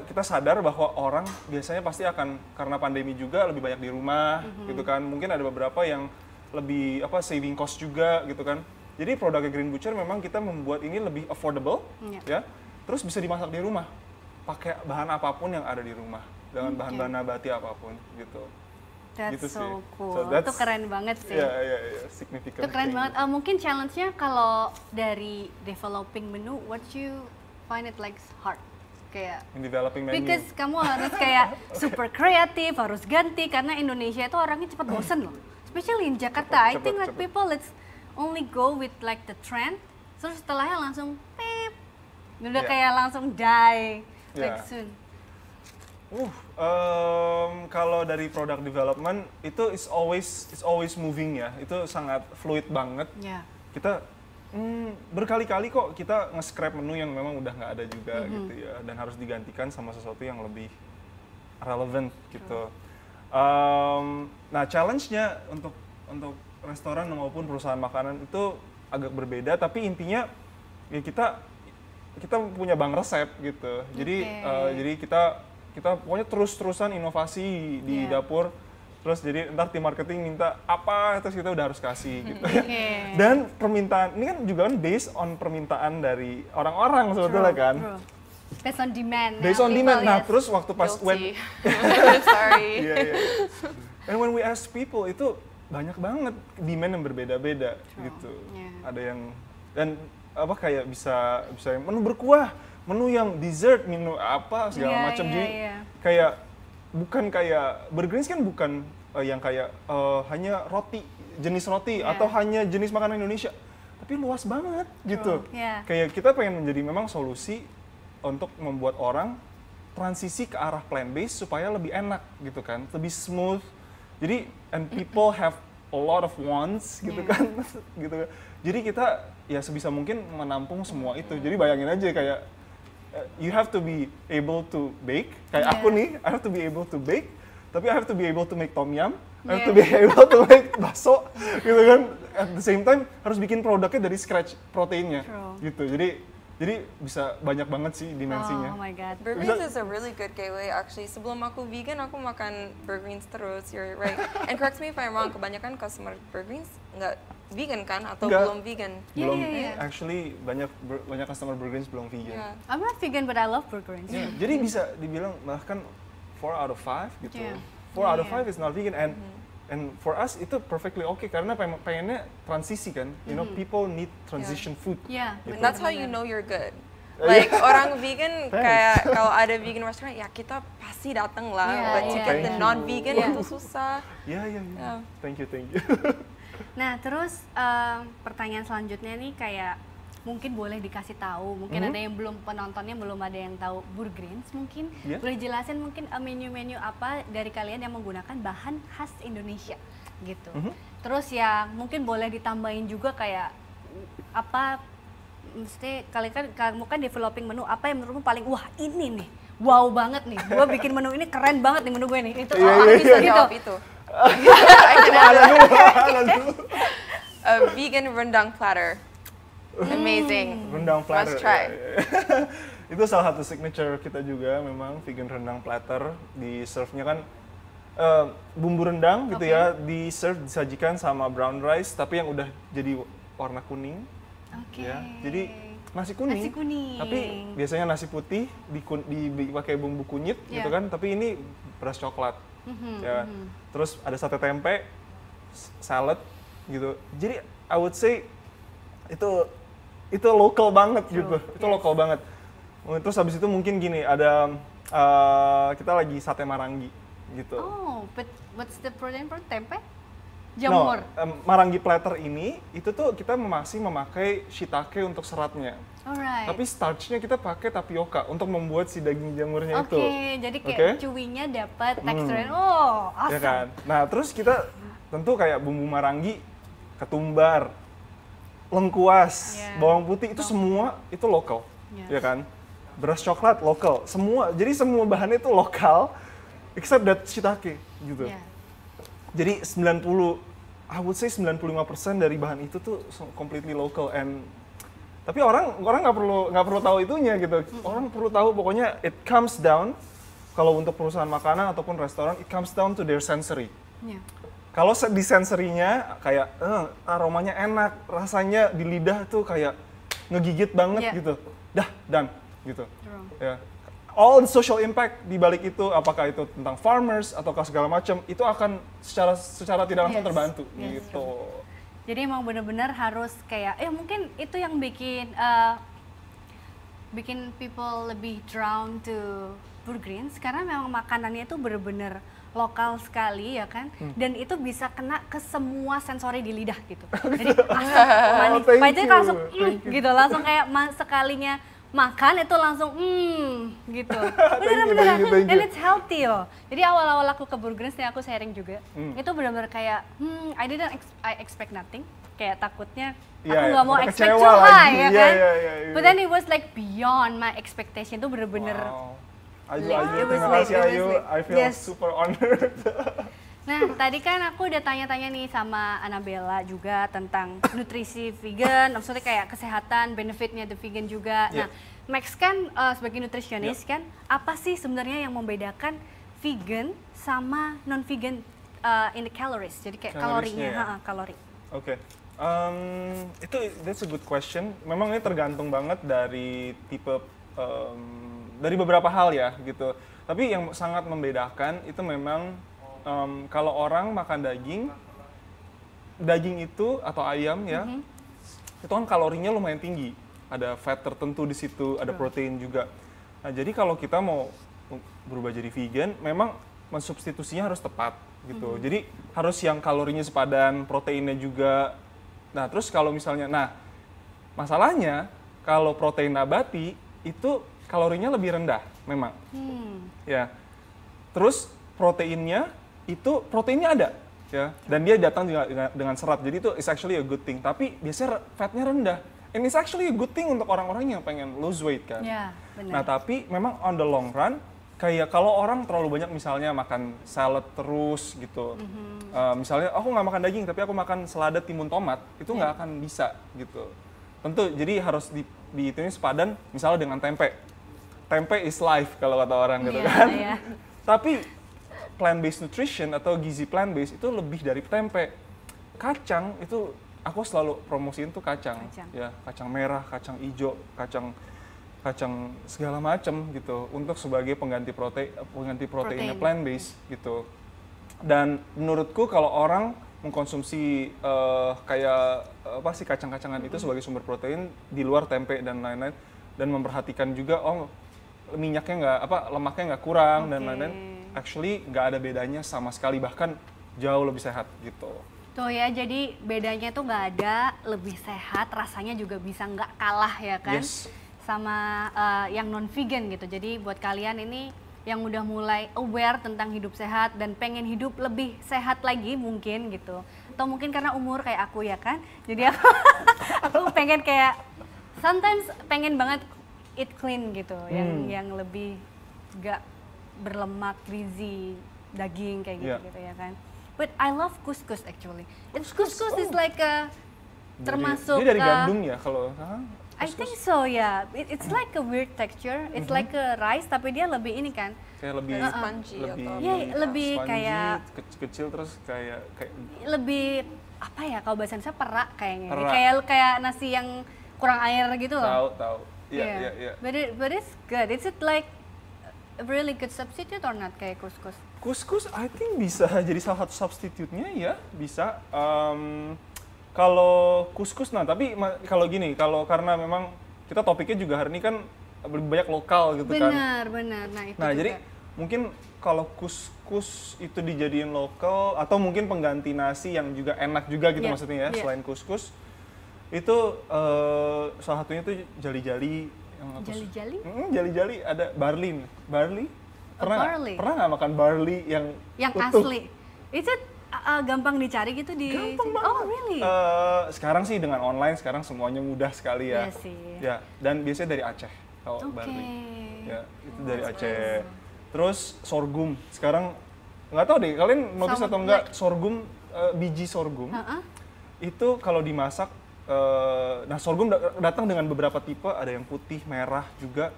kita sadar bahwa orang biasanya pasti akan karena pandemi juga lebih banyak di rumah gitu kan. Mungkin ada beberapa yang lebih saving cost juga gitu kan. Jadi produknya Green Butcher memang kita membuat ini lebih affordable ya. Terus bisa dimasak di rumah. Pakai bahan apapun yang ada di rumah dengan bahan-bahan nabati apapun gitu. That's gitu so sih. cool. So Itu keren banget sih. Iya, significant. Itu keren banget. Mungkin challenge-nya kalau dari developing menu, what you find it like hard? Kayak In developing menu. because kamu harus kayak super kreatif, harus ganti karena Indonesia itu orangnya cepat bosen loh. Especially in Jakarta, I think like people let's only go with like the trend, terus setelahnya langsung pip, udah kayak langsung die like soon. Kalau dari product development itu it's always moving ya. Itu sangat fluid banget. Yeah. Kita berkali-kali kok kita nge-scrap menu yang memang udah nggak ada juga gitu ya, dan harus digantikan sama sesuatu yang lebih relevant gitu. Nah, challenge-nya untuk restoran maupun perusahaan makanan itu agak berbeda, tapi intinya ya kita punya bank resep gitu. Jadi kita pokoknya terus-terusan inovasi di dapur. Terus jadi ntar tim marketing minta apa, terus kita udah harus kasih gitu ya. Dan permintaan ini kan juga kan based on permintaan dari orang-orang sebetulnya kan. Based on demand. Based on demand. Nah, terus waktu pas Sorry. And when we ask people itu banyak banget demand yang berbeda-beda gitu. Ada yang dan kayak bisa yang menu berkuah, menu yang dessert, menu apa segala macam. Jadi kayak bukan kayak Burgreens kan bukan yang kayak hanya jenis roti atau hanya jenis makanan Indonesia, tapi luas banget gitu. Kayak kita pengen menjadi memang solusi untuk membuat orang transisi ke arah plant based supaya lebih enak gitu kan, lebih smooth. Jadi and people have a lot of wants gitu kan, gitu. Jadi kita ya sebisa mungkin menampung semua itu. Jadi bayangin aja kayak you have to be able to bake. Kayak aku nih, I have to be able to bake, tapi I have to be able to make tom yum, I have to be able to make bakso, gitu kan. At the same time harus bikin produknya dari scratch proteinnya, gitu. Jadi bisa banyak banget sih dimensinya. Oh my god. Burgreens is a really good gateway actually. Sebelum aku vegan, aku makan Burgreens terus. You're right. And correct me if I'm wrong. Kebanyakan customer Burgreens nggak vegan kan atau belum vegan? Belum. Actually banyak customer Burgreens belum vegan. I'm not vegan but I love Burgreens. Jadi bisa dibilang bahkan 4 out of 5 gitu. 4 out of 5 is not vegan and for us itu perfectly okay karena pengennya transisi kan. You know, people need transition food. Gitu. That's how you know you're good. Like orang vegan kayak kalau ada vegan restaurant ya kita pasti datang lah. But to get the non-vegan itu susah. Iya. Thank you. Nah, terus pertanyaan selanjutnya nih kayak mungkin boleh dikasih tahu, mungkin ada yang penontonnya belum ada yang tahu Burgreens mungkin. Boleh jelasin mungkin menu-menu apa dari kalian yang menggunakan bahan khas Indonesia gitu. Terus ya mungkin boleh ditambahin juga kayak apa, mesti kamu kan developing menu, apa yang menurutmu paling wah ini nih, wow banget nih, gue bikin menu ini keren banget nih menu gue nih, itu bisa jawab itu. A vegan rendang platter. Amazing. Rendang platter. Must try. Itu salah satu signature kita juga memang vegan rendang platter. Di serve-nya kan bumbu rendang gitu ya, di serve disajikan sama brown rice tapi yang udah jadi warna kuning. Ya. Jadi nasi kuning. Tapi biasanya nasi putih dipakai bumbu kunyit gitu kan, tapi ini beras coklat. Terus ada sate tempe, salad gitu. Jadi I would say itu lokal banget gitu. Itu lokal banget. Terus habis itu mungkin gini, ada kita lagi sate marangi gitu. Oh, but what's the protein for tempe? No, Jamur. marangi platter ini itu tuh kita masih memakai shiitake untuk seratnya. Alright. Tapi starchnya kita pakai tapioka untuk membuat si daging jamurnya Oke, itu. jadi kayak Oke? cuinya dapat teksturnya. Oh, awesome. Ya kan? Nah, terus kita tentu kayak bumbu marangi, ketumbar, lengkuas, Yeah. bawang putih itu semua itu lokal. Yeah. Ya kan? Beras coklat lokal, semua. Jadi semua bahannya itu lokal except that shiitake gitu. Yeah. Jadi I would say 95% dari bahan itu tuh completely local and tapi orang nggak perlu tahu itunya gitu. Orang perlu tahu pokoknya it comes down kalau untuk perusahaan makanan ataupun restoran it comes down to their sensory. Yeah. Kalau di sensorinya kayak aromanya enak, rasanya di lidah tuh kayak ngegigit banget Yeah. gitu. Dah, done gitu. True. Ya. All the social impact di balik itu, apakah itu tentang farmers ataukah segala macam, itu akan secara tidak langsung Yes. terbantu Yes, gitu. Jadi emang benar-benar harus kayak, mungkin itu yang bikin people lebih drawn to Burgreens karena memang makanannya itu benar-benar lokal sekali ya kan, dan itu bisa kena ke semua sensori di lidah gitu. Jadi asam, manis, Thank pahitnya you, langsung thank you. gitu, langsung kayak sekalinya makan itu langsung gitu. Thank Beneran, you, thank you. dan it's healthy loh. Jadi awal-awal aku ke Burgreens nih aku sharing juga, itu benar-benar kayak I expect nothing. Kayak takutnya aku Iya, nggak mau takut expect kecewa too high lagi. ya Iya, kan. iya. But then it was like beyond my expectation, itu bener-bener. Wow. Ayu, It Ayu, was terima lit, kasih it was Ayu. lit. I feel Yes. super honored. Nah, tadi kan aku udah tanya-tanya nih sama Annabella juga tentang nutrisi vegan, maksudnya kayak kesehatan, benefitnya the vegan juga. Nah, Yeah. Max kan sebagai nutritionist kan, apa sih sebenarnya yang membedakan vegan sama non-vegan in the calories? Jadi kayak Calories-nya kalorinya, ya? kalori. Oke. That's a good question. Memang ini tergantung banget dari tipe dari beberapa hal ya gitu. Tapi yang sangat membedakan itu memang kalau orang makan daging itu atau ayam ya, itu kan kalorinya lumayan tinggi. Ada fat tertentu di situ, ada protein juga. Nah, jadi kalau kita mau berubah jadi vegan, memang mensubstitusinya harus tepat gitu. Jadi harus yang kalorinya sepadan, proteinnya juga. Nah, terus kalau misalnya, masalahnya kalau protein nabati itu kalorinya lebih rendah memang. Ya. Terus proteinnya ada ya, dan dia datang dengan serat. Jadi itu is actually a good thing. Tapi biasanya fatnya rendah. And it's actually a good thing untuk orang-orang yang pengen lose weight kan. Ya, benar. Nah, tapi memang on the long run kayak kalau orang terlalu banyak misalnya makan salad terus gitu, misalnya aku nggak makan daging tapi aku makan selada timun tomat, itu nggak akan bisa gitu. Tentu jadi harus di itu sepadan misalnya dengan tempe. Tempe is life kalau kata orang gitu kan. Iya. Tapi plant-based nutrition atau gizi plant-based itu lebih dari tempe. Kacang itu aku selalu promosiin tuh kacang. Ya, kacang merah, kacang hijau, kacang segala macam gitu untuk sebagai pengganti proteinnya plant based gitu. Dan menurutku kalau orang mengkonsumsi kayak apa sih kacang-kacangan itu sebagai sumber protein di luar tempe dan lain-lain, dan memperhatikan juga minyaknya lemaknya nggak kurang dan lain-lain, actually nggak ada bedanya sama sekali, bahkan jauh lebih sehat gitu. Tuh ya, jadi bedanya tuh nggak ada, lebih sehat, rasanya juga bisa nggak kalah ya kan. Yes. Sama yang non-vegan gitu. Jadi buat kalian ini yang udah mulai aware tentang hidup sehat dan pengen hidup lebih sehat lagi mungkin gitu. Atau mungkin karena umur kayak aku ya kan. Jadi aku pengen kayak sometimes pengen banget eat clean gitu, yang lebih gak berlemak, bergizi, daging kayak gitu ya kan. But I love couscous actually. Couscous is like termasuk dia dari gandum ya kalau I think so ya. It's like a weird texture. It's like a rice tapi dia lebih ini kan. Kayak lebih spongy atau lebih spongy, kayak kecil terus kayak lebih apa ya kalau bahasa Indonesia perak kayaknya. Perak. Kayak nasi yang kurang air gitu loh. Tahu. Iya. But it's good. Is it like a really good substitute or not kayak couscous? Couscous I think bisa jadi salah satu substitute-nya ya, bisa. Kalau couscous tapi kalau gini, karena memang kita topiknya juga hari ini kan lebih banyak lokal gitu kan. Benar. Nah, itu Nah, juga. jadi mungkin kalau couscous itu dijadiin lokal atau mungkin pengganti nasi yang juga enak juga gitu Iya, maksudnya ya, iya. selain couscous. Itu salah satunya tuh jali-jali yang aku Jali-jali? jali-jali ada barley. Barley? Pernah nggak? barley. Pernah nggak makan barley yang utuh? asli. Itu gampang dicari gitu di Gampang sini? banget. Oh, really? Sekarang sih dengan online sekarang semuanya mudah sekali ya. Iya sih. Ya, dan biasanya dari Aceh kalau Oke. barley. Ya, itu dari Aceh. Terus sorghum. Sekarang nggak tahu deh kalian notice Sama atau enggak sorghum, biji sorghum. Heeh. Itu kalau dimasak, nah sorghum datang dengan beberapa tipe, ada yang putih, merah juga,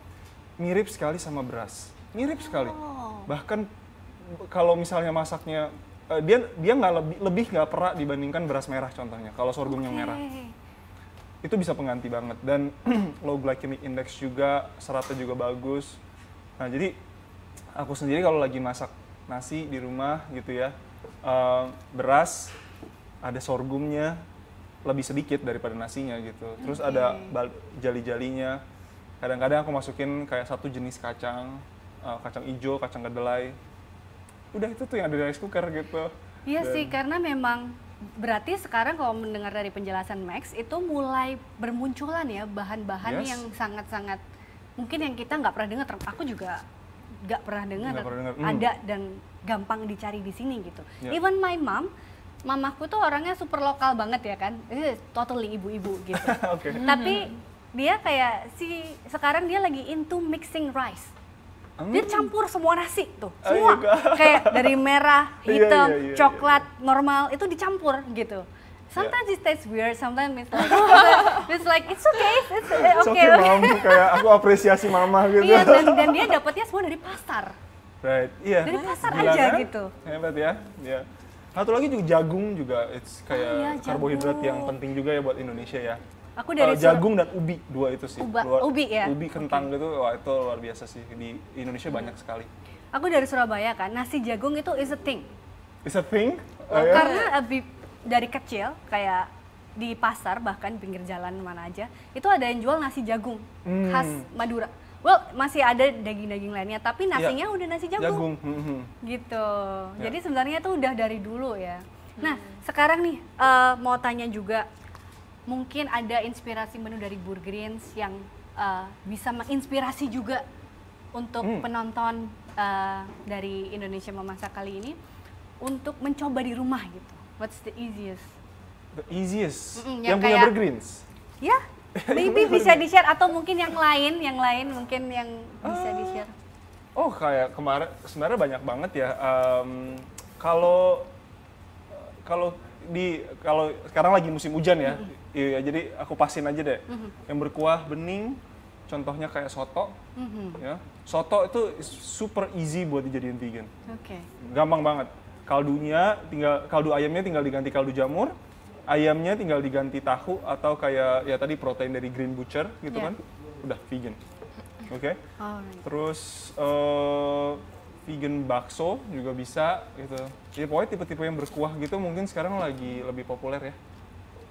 mirip sekali sama beras, mirip sekali. Oh. Bahkan kalau misalnya masaknya, dia nggak lebih nggak perak dibandingkan beras merah contohnya. Kalau sorghum yang merah, itu bisa pengganti banget dan low glycemic index juga, seratnya juga bagus. Nah jadi aku sendiri kalau lagi masak nasi di rumah gitu ya, beras, ada sorghumnya lebih sedikit daripada nasinya gitu. Terus ada jali-jalinya. Kadang-kadang aku masukin kayak satu jenis kacang, kacang hijau, kacang kedelai. Udah itu tuh yang ada di rice cooker gitu. Iya sih, karena memang berarti sekarang kalau mendengar dari penjelasan Max itu mulai bermunculan ya bahan-bahan Yes. yang sangat-sangat mungkin yang kita nggak pernah dengar. Aku juga nggak pernah dengar Nggak pernah dengar. ada dan gampang dicari di sini gitu. Ya. Even my mom, mamaku tuh orangnya super lokal banget ya kan, totally ibu-ibu gitu. Oke. Tapi dia kayak sekarang dia lagi into mixing rice. Dia campur semua nasi tuh, Oh, semua iya, Kak. kayak dari merah, Iya, hitam, iya, iya, coklat, normal itu dicampur gitu. Sometimes it tastes weird, sometimes it's like it's okay, it's It's okay. okay, Mam. Kayak aku apresiasi mama gitu. Iya, dan dia dapatnya semua dari pasar. Right, iya. Dari pasar Gila aja kan? gitu. Hebat ya. Ya. Satu lagi juga jagung juga, it's kayak iya, karbohidrat jagung. yang penting juga ya buat Indonesia ya. Aku dari Jagung dan ubi, dua itu sih. Ubi ya? Ubi kentang gitu, wah itu luar biasa sih. Di Indonesia banyak sekali. Aku dari Surabaya kan, nasi jagung itu is a thing. Is a thing? Oh, ya? Karena dari kecil kayak di pasar bahkan pinggir jalan mana aja itu ada yang jual nasi jagung khas Madura. Well, masih ada daging-daging lainnya tapi nasinya udah nasi jagung. Gitu. Ya. Jadi sebenarnya itu udah dari dulu ya. Nah, sekarang nih mau tanya juga mungkin ada inspirasi menu dari Burgerins yang bisa menginspirasi juga untuk penonton dari Indonesia Memasak kali ini untuk mencoba di rumah gitu. What's the easiest? The easiest. yang Yang punya kayak- Burgerins. Ya, maybe bisa di-share atau mungkin yang lain mungkin yang bisa di-share. Oh kayak kemarin sebenarnya banyak banget ya. Kalau sekarang lagi musim hujan ya, iya jadi aku pasin aja deh. Yang berkuah bening, contohnya kayak soto. Ya, soto itu super easy buat dijadiin vegan. Oke. Gampang banget. Kaldu ayamnya tinggal diganti kaldu jamur, ayamnya tinggal diganti tahu atau kayak ya tadi protein dari Green Butcher gitu Yeah. kan, udah vegan. Oke. Alright. Terus vegan bakso juga bisa gitu. Ya pokoknya tipe-tipe yang berkuah gitu mungkin sekarang lagi lebih populer ya.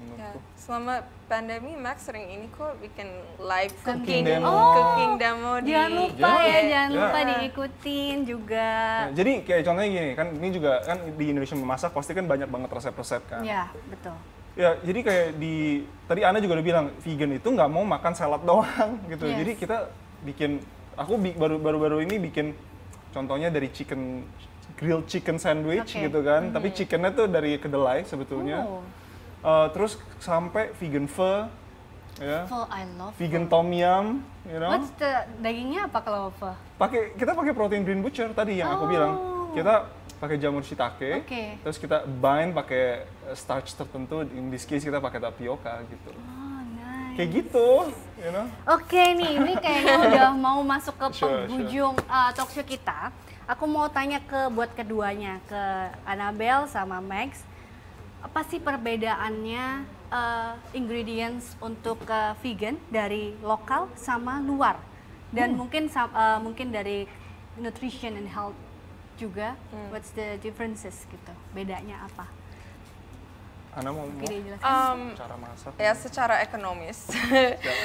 Ya, menurutku. selama pandemi Max sering ini kok bikin live Cooking cooking demo. cooking demo di Jangan lupa Ya. ya, jangan Ya. lupa diikutin juga. Nah, jadi kayak contohnya gini kan, ini juga kan di Indonesia Memasak pasti kan banyak banget resep-resep kan. Ya, betul. Ya, jadi kayak tadi Ana juga udah bilang vegan itu nggak mau makan salad doang gitu. Yes. Jadi kita baru-baru ini bikin contohnya dari grilled chicken sandwich Oke. gitu kan. Tapi chickennya tuh dari kedelai sebetulnya. Oh, Terus sampai vegan pho, ya, pho, I love vegan pho. tom yum, you know. What's the dagingnya apa kalau pho? Kita pakai protein Green Butcher tadi yang aku bilang. Kita pakai jamur shiitake, Oke. terus kita bind pakai starch tertentu. In this case kita pakai tapioka gitu. Oh, nice. Kayak gitu, you know. Oke nih, ini kayaknya udah mau masuk ke Sure, penghujung talkshow kita. Aku mau tanya buat keduanya, ke Annabelle sama Max. Apa sih perbedaannya ingredients untuk vegan dari lokal sama luar? Dan mungkin dari nutrition and health juga. What's the differences gitu? Bedanya apa? Ana mau Oke, dijelaskan. cara masak. Ya secara ekonomis,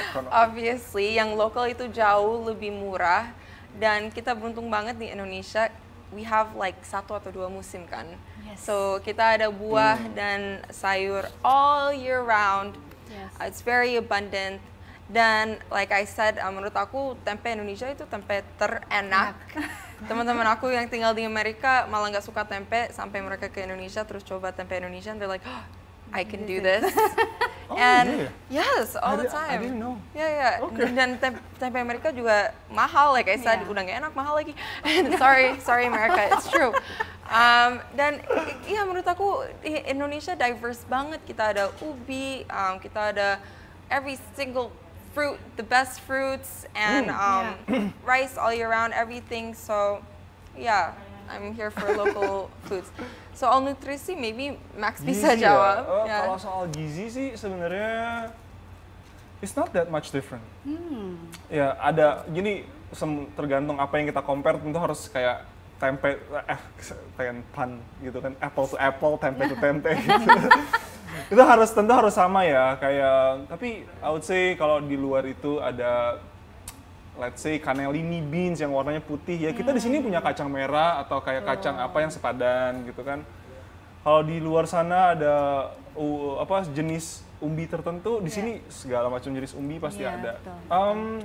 ekonomi. obviously yang lokal itu jauh lebih murah dan kita beruntung banget di Indonesia. We have like 1 atau 2 musim kan, Yes. so kita ada buah dan sayur all year round. Yes. It's very abundant. Dan like I said, menurut aku tempe Indonesia itu tempe terenak. Teman-teman aku yang tinggal di Amerika malah nggak suka tempe sampai mereka ke Indonesia terus coba tempe Indonesia and they're like, oh, I can do this. Oh, And yeah. yes, all the time. I didn't know. Ya. Okay. Dan tempe Amerika juga mahal, like I said, Yeah. udah nggak enak mahal lagi. sorry America, it's true. Dan iya menurut aku di Indonesia diverse banget. Kita ada ubi, kita ada every single fruit, the best fruits, and rice all year round, everything. So, yeah, I'm here for local foods. So, all nutrisi, maybe Max bisa Gizi jawab. ya? Yeah. Kalau soal gizi sih sebenarnya it's not that much different. Ya ada gini tergantung apa yang kita compare, tentu harus kayak tempe pengen pun gitu kan, apple to apple, tempe to tempe gitu. Itu tentu harus sama ya, kayak tapi I would say kalau di luar itu ada let's say cannellini beans yang warnanya putih ya, kita di sini punya kacang merah atau kayak kacang apa yang sepadan gitu kan. Kalau di luar sana ada jenis umbi tertentu, di sini segala macam jenis umbi pasti ada. Betul.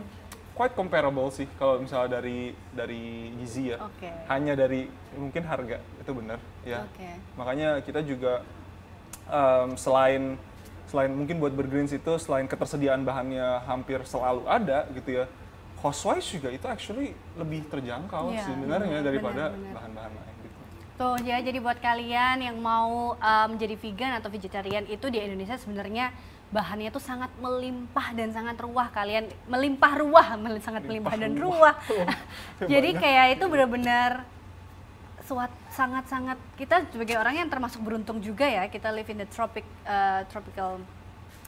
Quite comparable sih kalau misalnya dari gizi ya. Oke. Hanya dari mungkin harga itu benar ya. Oke. Makanya kita juga selain mungkin buat Burgerins itu selain ketersediaan bahannya hampir selalu ada gitu ya, cost wise juga itu actually lebih terjangkau Iya, sebenarnya daripada benar. bahan-bahan lain gitu. Tuh ya, jadi buat kalian yang mau menjadi vegan atau vegetarian itu di Indonesia sebenarnya bahannya tuh sangat melimpah dan sangat ruah. Kalian sangat melimpah dan ruah. Jadi kayak itu benar-benar sangat-sangat, kita sebagai orang yang termasuk beruntung juga ya, kita live in the tropical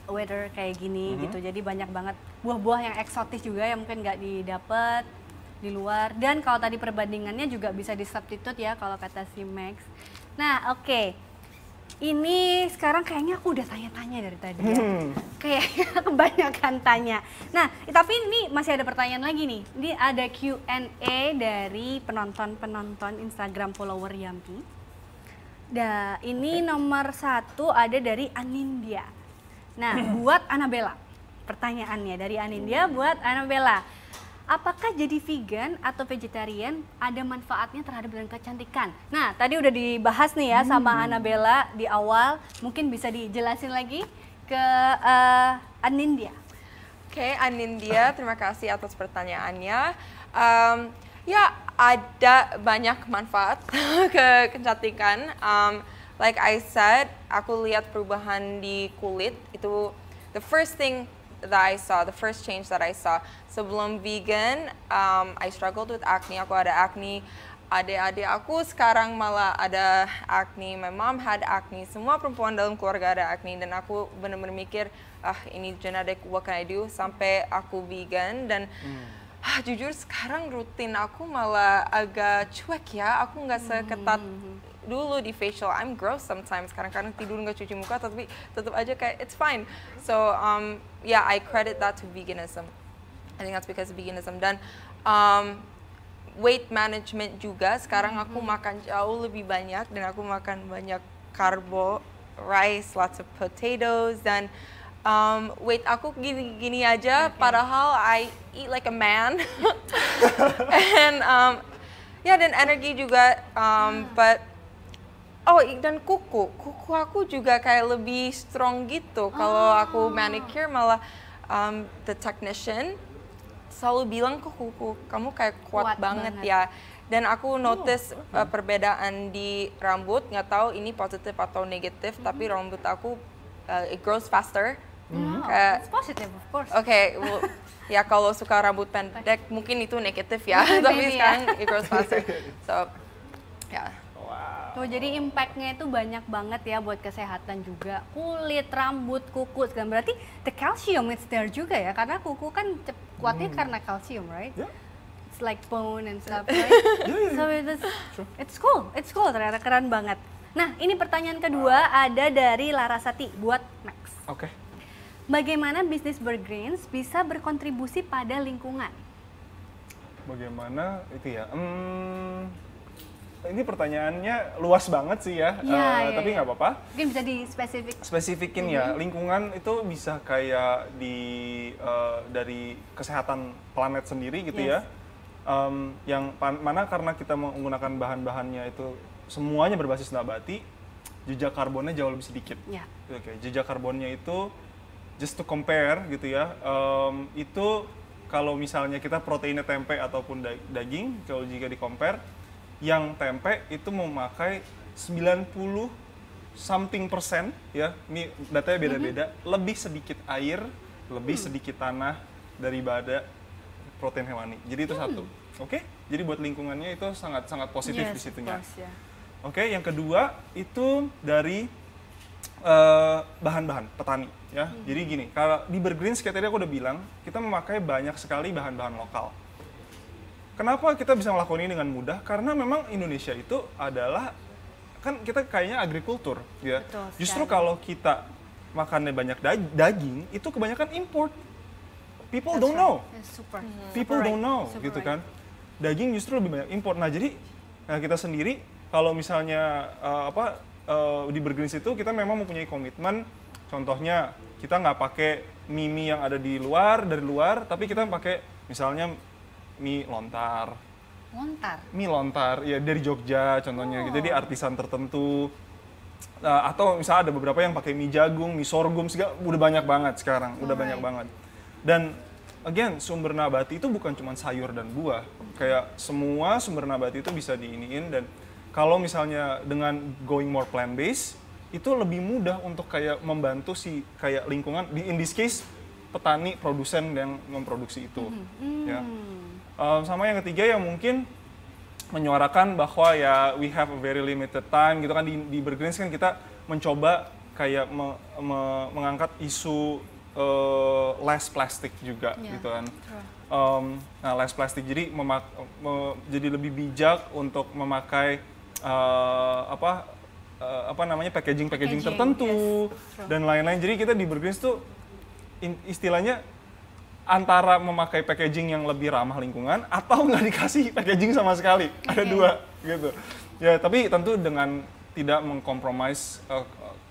weather kayak gini gitu. Jadi banyak banget buah-buah yang eksotis juga yang mungkin nggak didapat di luar. Dan kalau tadi perbandingannya juga bisa di substitute ya kalau kata si Max. Nah, oke. Ini sekarang kayaknya aku udah tanya-tanya dari tadi ya. Kayaknya kebanyakan tanya. Nah, tapi ini masih ada pertanyaan lagi nih. Ini ada Q&A dari penonton Instagram follower Yampi. Ini nomor 1 ada dari Anindya. Nah, buat Annabella. Pertanyaannya dari Anindya buat Annabella. Apakah jadi vegan atau vegetarian ada manfaatnya terhadap badan kecantikan? Nah, tadi udah dibahas nih ya sama Annabella di awal. Mungkin bisa dijelasin lagi ke Anindya. Oke, Anindya, terima kasih atas pertanyaannya. Ya, ada banyak manfaat ke kecantikan. Like I said, aku lihat perubahan di kulit itu the first change that I saw. Sebelum vegan, I struggled with acne. Aku ada acne. Adik-adik aku sekarang malah ada acne. My mom had acne. Semua perempuan dalam keluarga ada acne. Dan aku benar-benar mikir, ini genetic, what can I do? Sampai aku vegan dan jujur sekarang rutin aku malah agak cuek ya. Aku nggak seketat dulu di facial. I'm gross sometimes. Kadang-kadang tidur nggak cuci muka, tapi tetap aja kayak it's fine. So yeah, I credit that to veganism. I think that's because of veganism. Dan weight management juga. Sekarang aku makan jauh lebih banyak dan aku makan banyak karbo, rice, lots of potatoes, dan weight aku gini-gini aja. Padahal I eat like a man. And ya, dan energi juga. But dan kuku aku juga kayak lebih strong gitu. Kalau aku manicure malah the technician selalu bilang ke kuku kamu kayak kuat banget ya. Dan aku notice perbedaan di rambut, nggak tahu ini positif atau negatif, tapi rambut aku it grows faster. It's positive, of course. Oke, ya kalau suka rambut pendek mungkin itu negatif ya, tapi sekarang it grows faster. So, ya. Tuh, jadi impact-nya itu banyak banget ya buat kesehatan juga. Kulit, rambut, kuku, segala. Berarti the calcium is there juga ya, karena kuku kan kuatnya karena kalsium, right? Yeah. It's like bone and stuff, right? So it's cool ternyata keren banget. Nah, ini pertanyaan kedua ada dari Larasati buat Max. Oke. Bagaimana bisnis Bergreens bisa berkontribusi pada lingkungan? Bagaimana itu ya? Ini pertanyaannya luas banget sih ya, tapi nggak apa-apa. Mungkin bisa Spesifikin ya, lingkungan itu bisa kayak dari kesehatan planet sendiri gitu ya. Yang mana karena kita menggunakan bahan-bahannya itu semuanya berbasis nabati, jejak karbonnya jauh lebih sedikit. Oke, jejak karbonnya itu just to compare gitu ya, itu kalau misalnya kita proteinnya tempe ataupun daging, kalau jika di compare, yang tempe itu memakai 90 something persen ya, ini datanya beda-beda, lebih sedikit air, lebih sedikit tanah daripada protein hewani. Jadi itu satu. Oke? Jadi buat lingkungannya itu sangat positif di situnya. Oke, yang kedua itu dari bahan-bahan petani ya. Jadi gini, kalau di Bergreens kayak tadi aku udah bilang, kita memakai banyak sekali bahan-bahan lokal. Kenapa kita bisa melakukan ini dengan mudah? Karena memang Indonesia itu adalah, kan kita kayaknya agrikultur ya. Justru kalau kita makannya banyak daging, itu kebanyakan import. People don't know. People don't know gitu kan. Daging justru lebih banyak import. Nah, jadi kita sendiri kalau misalnya di Bergreens itu kita memang mempunyai komitmen. Contohnya kita nggak pakai mie yang ada dari luar, tapi kita pakai misalnya mie lontar. Mie lontar, ya dari Jogja contohnya, gitu. Jadi artisan tertentu. Atau misalnya ada beberapa yang pakai mie jagung, mie sorghum, udah banyak banget sekarang, udah banyak banget. Dan again, sumber nabati itu bukan cuma sayur dan buah. Kayak semua sumber nabati itu bisa diiniin, dan kalau misalnya dengan going more plant based, itu lebih mudah untuk kayak membantu si kayak lingkungan, in this case petani, produsen yang memproduksi itu. Ya. Sama yang ketiga yang mungkin menyuarakan bahwa ya we have a very limited time gitu kan, di Bergreens kan kita mencoba kayak mengangkat isu less plastic juga gitu kan. Nah, less plastic jadi jadi lebih bijak untuk memakai packaging tertentu dan lain-lain. Jadi kita di Bergreens tuh istilahnya antara memakai packaging yang lebih ramah lingkungan atau nggak dikasih packaging sama sekali. Ada dua gitu. Ya, tapi tentu dengan tidak mengkompromis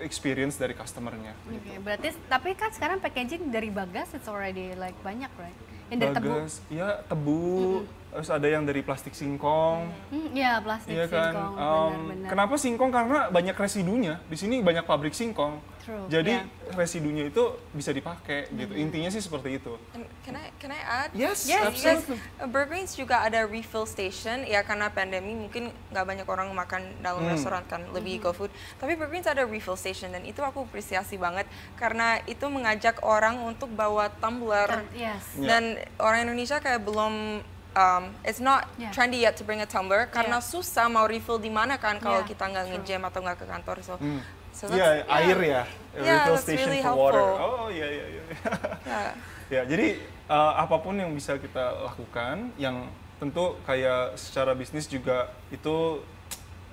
experience dari customer-nya. Gitu. Berarti tapi kan sekarang packaging dari Bagas it's already like banyak, right? Yang dari Bagas, tebu. Iya, tebu. Terus ada yang dari plastik singkong. Iya, plastik kan? singkong. Benar. Kenapa singkong? Karena banyak residunya. Di sini banyak pabrik singkong. Jadi residunya itu bisa dipakai gitu. Intinya sih seperti itu. Can I add? Yes, absolutely. Bergreens juga ada refill station ya, karena pandemi mungkin nggak banyak orang makan dalam restoran kan, lebih GoFood. Tapi Bergreens ada refill station dan itu aku apresiasi banget karena itu mengajak orang untuk bawa tumbler. Dan orang Indonesia kayak belum it's not trendy yet to bring a tumbler karena susah mau refill di mana kan kalau kita nggak nge-jam atau nggak ke kantor. Air ya, refill station really for water. helpful. Oh iya. Ya, jadi apapun yang bisa kita lakukan, yang tentu kayak secara bisnis juga itu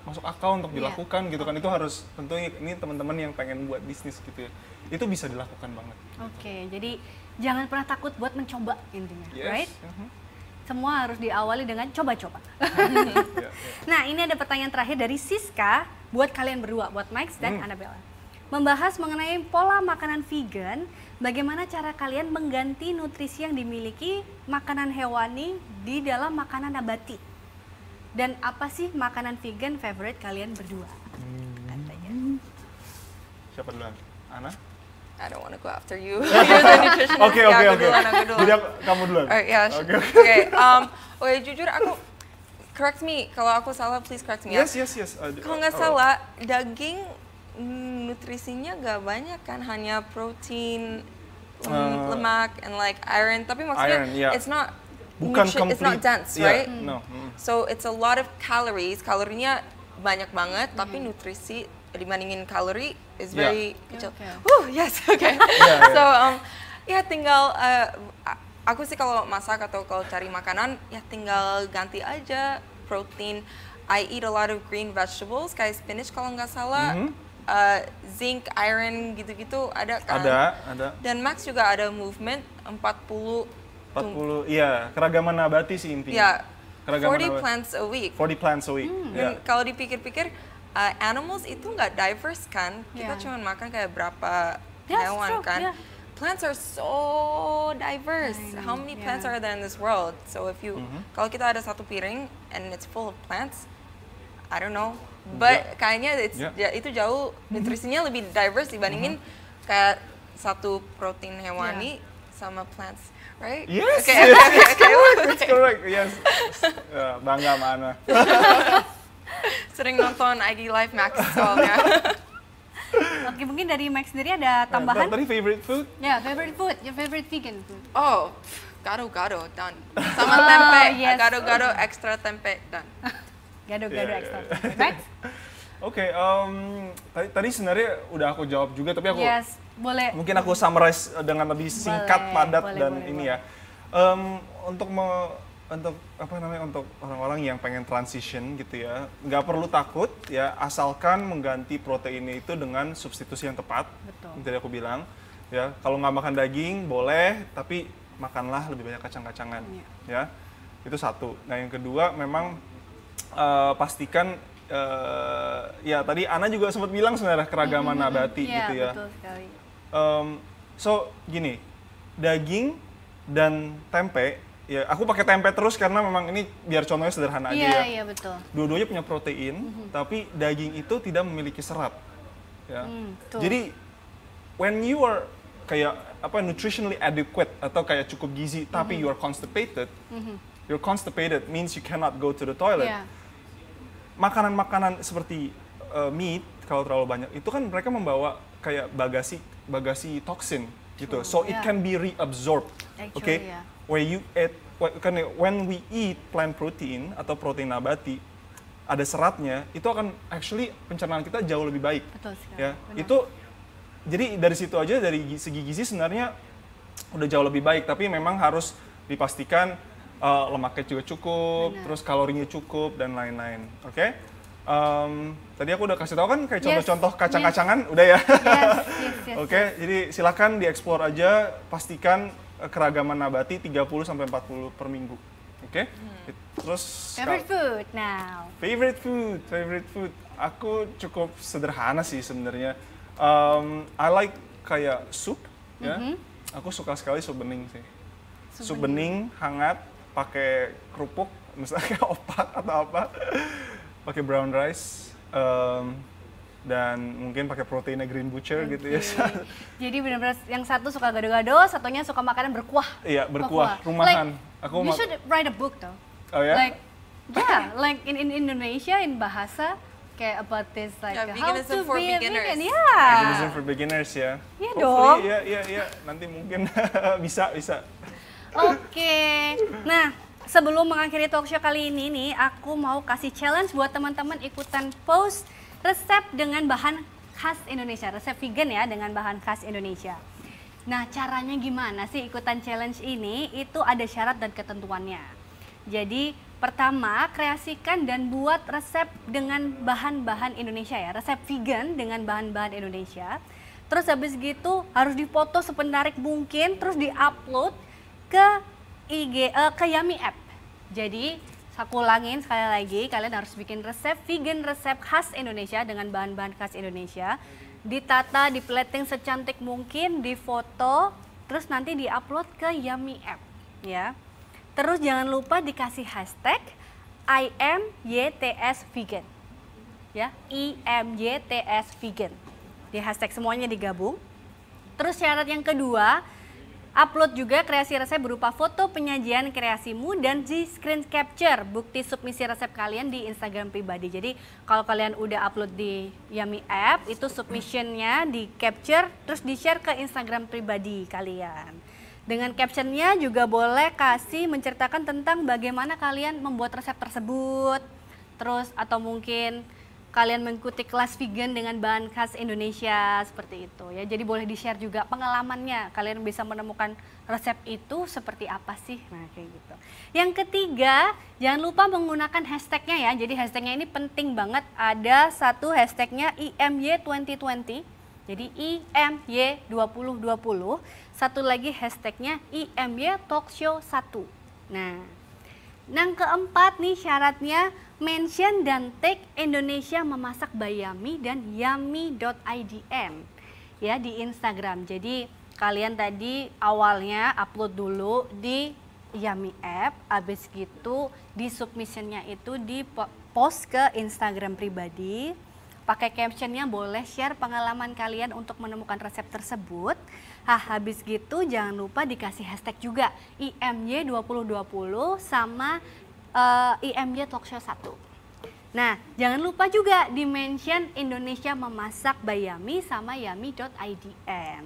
masuk akal untuk dilakukan gitu kan. Itu harus tentu ini teman-teman yang pengen buat bisnis gitu ya, itu bisa dilakukan banget. Oke, jadi jangan pernah takut buat mencoba intinya, right? Semua harus diawali dengan coba-coba. Nah, ini ada pertanyaan terakhir dari Siska buat kalian berdua, buat Max dan Annabella. Membahas mengenai pola makanan vegan, bagaimana cara kalian mengganti nutrisi yang dimiliki makanan hewani di dalam makanan nabati? Dan apa sih makanan vegan favorite kalian berdua? Katanya. Siapa duluan? Ana? I don't want to go after you. You're the nutritionist. Oke. Aku duluan. Jadi kamu duluan. Oke. Jujur aku, correct me kalau aku salah, please correct me. Yes. Kalau nggak salah, daging nutrisinya nggak banyak kan, hanya protein, lemak, and like iron. Tapi maksudnya it's not it's not dense, right? No. So it's a lot of calories. Kalorinya banyak banget, tapi nutrisi dibandingin kalori is very kecil. Yes. So tinggal aku sih kalau masak atau kalau cari makanan ya tinggal ganti aja protein I eat a lot of green vegetables, kayak spinach kalau nggak salah, zinc, iron gitu-gitu ada kan? Ada. Dan Max juga ada movement 40, iya, keragaman nabati sih intinya. ya, 40 plants a week. 40 plants a week. Dan kalau dipikir-pikir, animals itu nggak diverse kan? Kita cuma makan kayak berapa hewan kan? Plants are so diverse. How many plants are there in this world? So if you, kalau kita ada satu piring and it's full of plants, I don't know. But kayaknya itu jauh nutrisinya lebih diverse dibandingin kayak satu protein hewani sama plants, right? Yes, Okay. that's correct. Yes. Bangga sama Ana. Sering nonton IG Live Max soalnya. Oke, mungkin dari Max sendiri ada tambahan? Tadi favorite food? Ya, favorite food, your favorite vegan food. Oh, gado-gado, done. Sama tempe, yes. gado-gado extra tempe, done. Gado-gado extra. Max? Oke, tadi sebenarnya udah aku jawab juga, tapi aku boleh. mungkin aku summarize dengan lebih singkat, padat dan ini ya. Untuk orang-orang yang pengen transition gitu ya, nggak perlu takut ya, asalkan mengganti proteinnya itu dengan substitusi yang tepat. Betul. Yang tadi aku bilang ya, kalau nggak makan daging boleh, tapi makanlah lebih banyak kacang-kacangan ya. Itu satu. Nah yang kedua memang pastikan ya tadi Ana juga sempat bilang sebenarnya keragaman nabati gitu ya. Betul sekali. So gini, daging dan tempe. Ya, aku pakai tempe terus karena memang ini biar contohnya sederhana aja ya. Iya, betul. Dua-duanya punya protein, tapi daging itu tidak memiliki serat. Ya. Jadi, when you are kayak nutritionally adequate atau kayak cukup gizi, tapi you are constipated, you're constipated means you cannot go to the toilet. Yeah. Makanan-makanan seperti meat kalau terlalu banyak, itu kan mereka membawa kayak bagasi toksin gitu. So it can be reabsorbed. Okay? When we eat plant protein atau protein nabati, ada seratnya, itu akan actually pencernaan kita jauh lebih baik. Betul sekali. Ya, itu jadi dari situ aja dari segi gizi sebenarnya udah jauh lebih baik, tapi memang harus dipastikan lemaknya juga cukup, terus kalorinya cukup dan lain-lain. Oke? Tadi aku udah kasih tahu kan kayak contoh-contoh kacang-kacangan, udah ya. Yes. Oke, jadi silakan dieksplor aja, pastikan keragaman nabati 30 sampai 40 per minggu. Oke? Terus Favorite food now. Favorite food. Aku cukup sederhana sih sebenarnya. I like kayak sup ya. Aku suka sekali sup bening sih. Sup bening hangat pakai kerupuk, misalnya kayak opak atau apa. Pakai brown rice. Dan mungkin pakai proteinnya Green Butcher gitu ya. Jadi benar-benar yang satu suka gado-gado, satunya suka makanan berkuah. Iya, berkuah, rumahan. You should write a book though. Oh ya? Like in Indonesia in bahasa kayak about this like how veganism to for be a beginners. vegan. Veganism for beginners ya. Iya dong. Iya. Nanti mungkin bisa. Oke. Nah, sebelum mengakhiri talk show kali ini nih, aku mau kasih challenge buat teman-teman ikutan post resep dengan bahan khas Indonesia, resep vegan ya dengan bahan khas Indonesia. Nah, caranya gimana sih ikutan challenge ini? Itu ada syarat dan ketentuannya. Jadi, pertama, kreasikan dan buat resep dengan bahan-bahan Indonesia ya, resep vegan dengan bahan-bahan Indonesia. Terus habis gitu harus difoto sepenarik mungkin, terus diupload ke ke Yummy app. Jadi, aku ulangin sekali lagi, kalian harus bikin resep vegan, resep khas Indonesia dengan bahan-bahan khas Indonesia. Ditata, diplating secantik mungkin, difoto, terus nanti diupload ke Yummy app ya. Terus jangan lupa dikasih hashtag IMYTSvegan ya, IMYTSvegan. Di hashtag semuanya digabung. Terus syarat yang kedua, upload juga kreasi resep berupa foto penyajian kreasimu dan di screen capture bukti submisi resep kalian di Instagram pribadi. Jadi kalau kalian udah upload di Yummy app, itu submissionnya di capture terus di share ke Instagram pribadi kalian. Dengan captionnya juga boleh kasih menceritakan tentang bagaimana kalian membuat resep tersebut. Terus atau mungkin kalian mengikuti kelas vegan dengan bahan khas Indonesia seperti itu ya. Jadi boleh di-share juga pengalamannya. Kalian bisa menemukan resep itu seperti apa sih? Nah, kayak gitu. Yang ketiga, jangan lupa menggunakan hashtagnya ya. Jadi hashtagnya ini penting banget. Ada satu hashtagnya IMY2020. Jadi IMY2020. Satu lagi hashtagnya IMY Talkshow 1. Nah, yang keempat nih syaratnya mention dan tag Indonesia Memasak by Yummy dan yummy.idn ya di Instagram. Jadi kalian tadi awalnya upload dulu di Yummy app, habis gitu di submissionnya itu di post ke Instagram pribadi. Pakai captionnya boleh share pengalaman kalian untuk menemukan resep tersebut. Habis gitu jangan lupa dikasih hashtag juga IMY2020 sama IMY Talkshow 1. Nah, jangan lupa juga di-mention Indonesia Memasak by Yummy sama yummy.idn.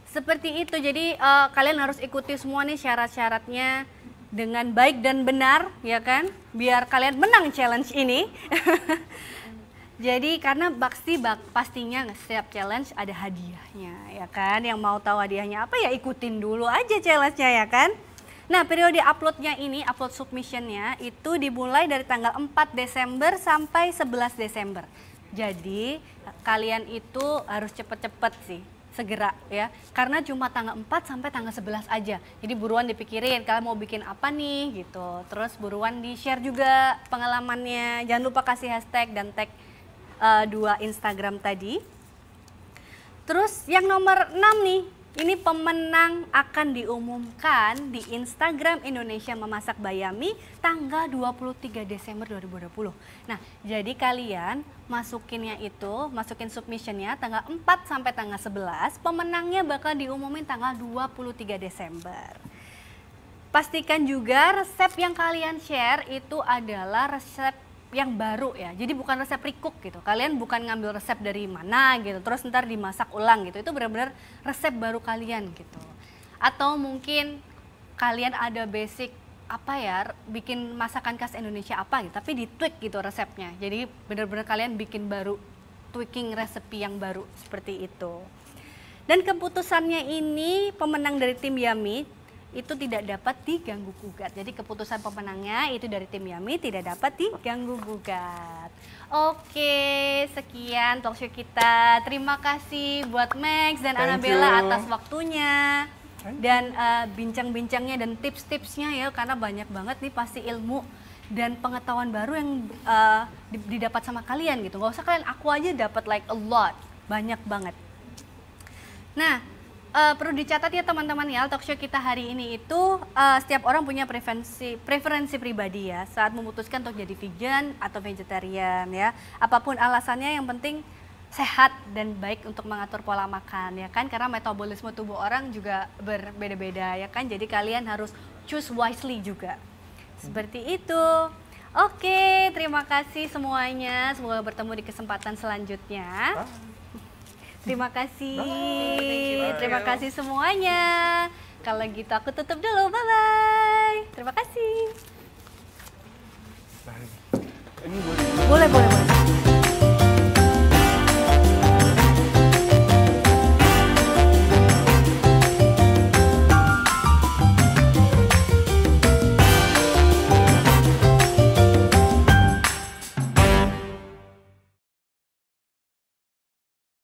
Seperti itu, jadi kalian harus ikuti semua nih syarat-syaratnya dengan baik dan benar, ya kan? Biar kalian menang challenge ini. Jadi karena pastinya setiap challenge ada hadiahnya, ya kan? Yang mau tahu hadiahnya apa ya ikutin dulu aja challenge-nya, ya kan? Nah, periode uploadnya ini, upload submissionnya itu dimulai dari tanggal 4 Desember sampai 11 Desember. Jadi kalian itu harus cepet-cepet sih, segera ya. Karena cuma tanggal 4 sampai tanggal 11 aja. Jadi buruan dipikirin kalian mau bikin apa nih gitu. Terus buruan di-share juga pengalamannya. Jangan lupa kasih hashtag dan tag 2 Instagram tadi. Terus yang nomor 6 nih. Ini pemenang akan diumumkan di Instagram Indonesia Memasak by Yummy tanggal 23 Desember 2020. Nah, jadi kalian masukin submissionnya tanggal 4 sampai tanggal 11, pemenangnya bakal diumumin tanggal 23 Desember. Pastikan juga resep yang kalian share itu adalah resep yang baru ya, jadi bukan resep recook gitu. Kalian bukan ngambil resep dari mana gitu, terus ntar dimasak ulang gitu. Itu benar-benar resep baru kalian gitu. Atau mungkin kalian ada basic apa ya, bikin masakan khas Indonesia apa gitu, tapi di-tweak gitu resepnya. Jadi benar-benar kalian bikin baru, tweaking resepi yang baru seperti itu. Dan keputusannya ini pemenang dari tim Yummy itu tidak dapat diganggu gugat. Jadi keputusan pemenangnya itu dari tim Yummy tidak dapat diganggu gugat. Oke, sekian talkshow kita. Terima kasih buat Max dan Annabella atas waktunya dan bincang-bincangnya dan tips-tipsnya ya, karena banyak banget nih pasti ilmu dan pengetahuan baru yang didapat sama kalian gitu. Gak usah kalian, aku aja dapat like a lot, banyak banget. Nah, perlu dicatat ya teman-teman ya, talkshow kita hari ini itu setiap orang punya preferensi pribadi ya saat memutuskan untuk jadi vegan atau vegetarian ya. Apapun alasannya, yang penting sehat dan baik untuk mengatur pola makan ya kan, karena metabolisme tubuh orang juga berbeda-beda ya kan. Jadi kalian harus choose wisely juga. Seperti itu. Oke, terima kasih semuanya. Semoga bertemu di kesempatan selanjutnya. Terima kasih. Terima kasih semuanya. Kalau gitu aku tutup dulu. Bye-bye. Terima kasih. Ini Boleh.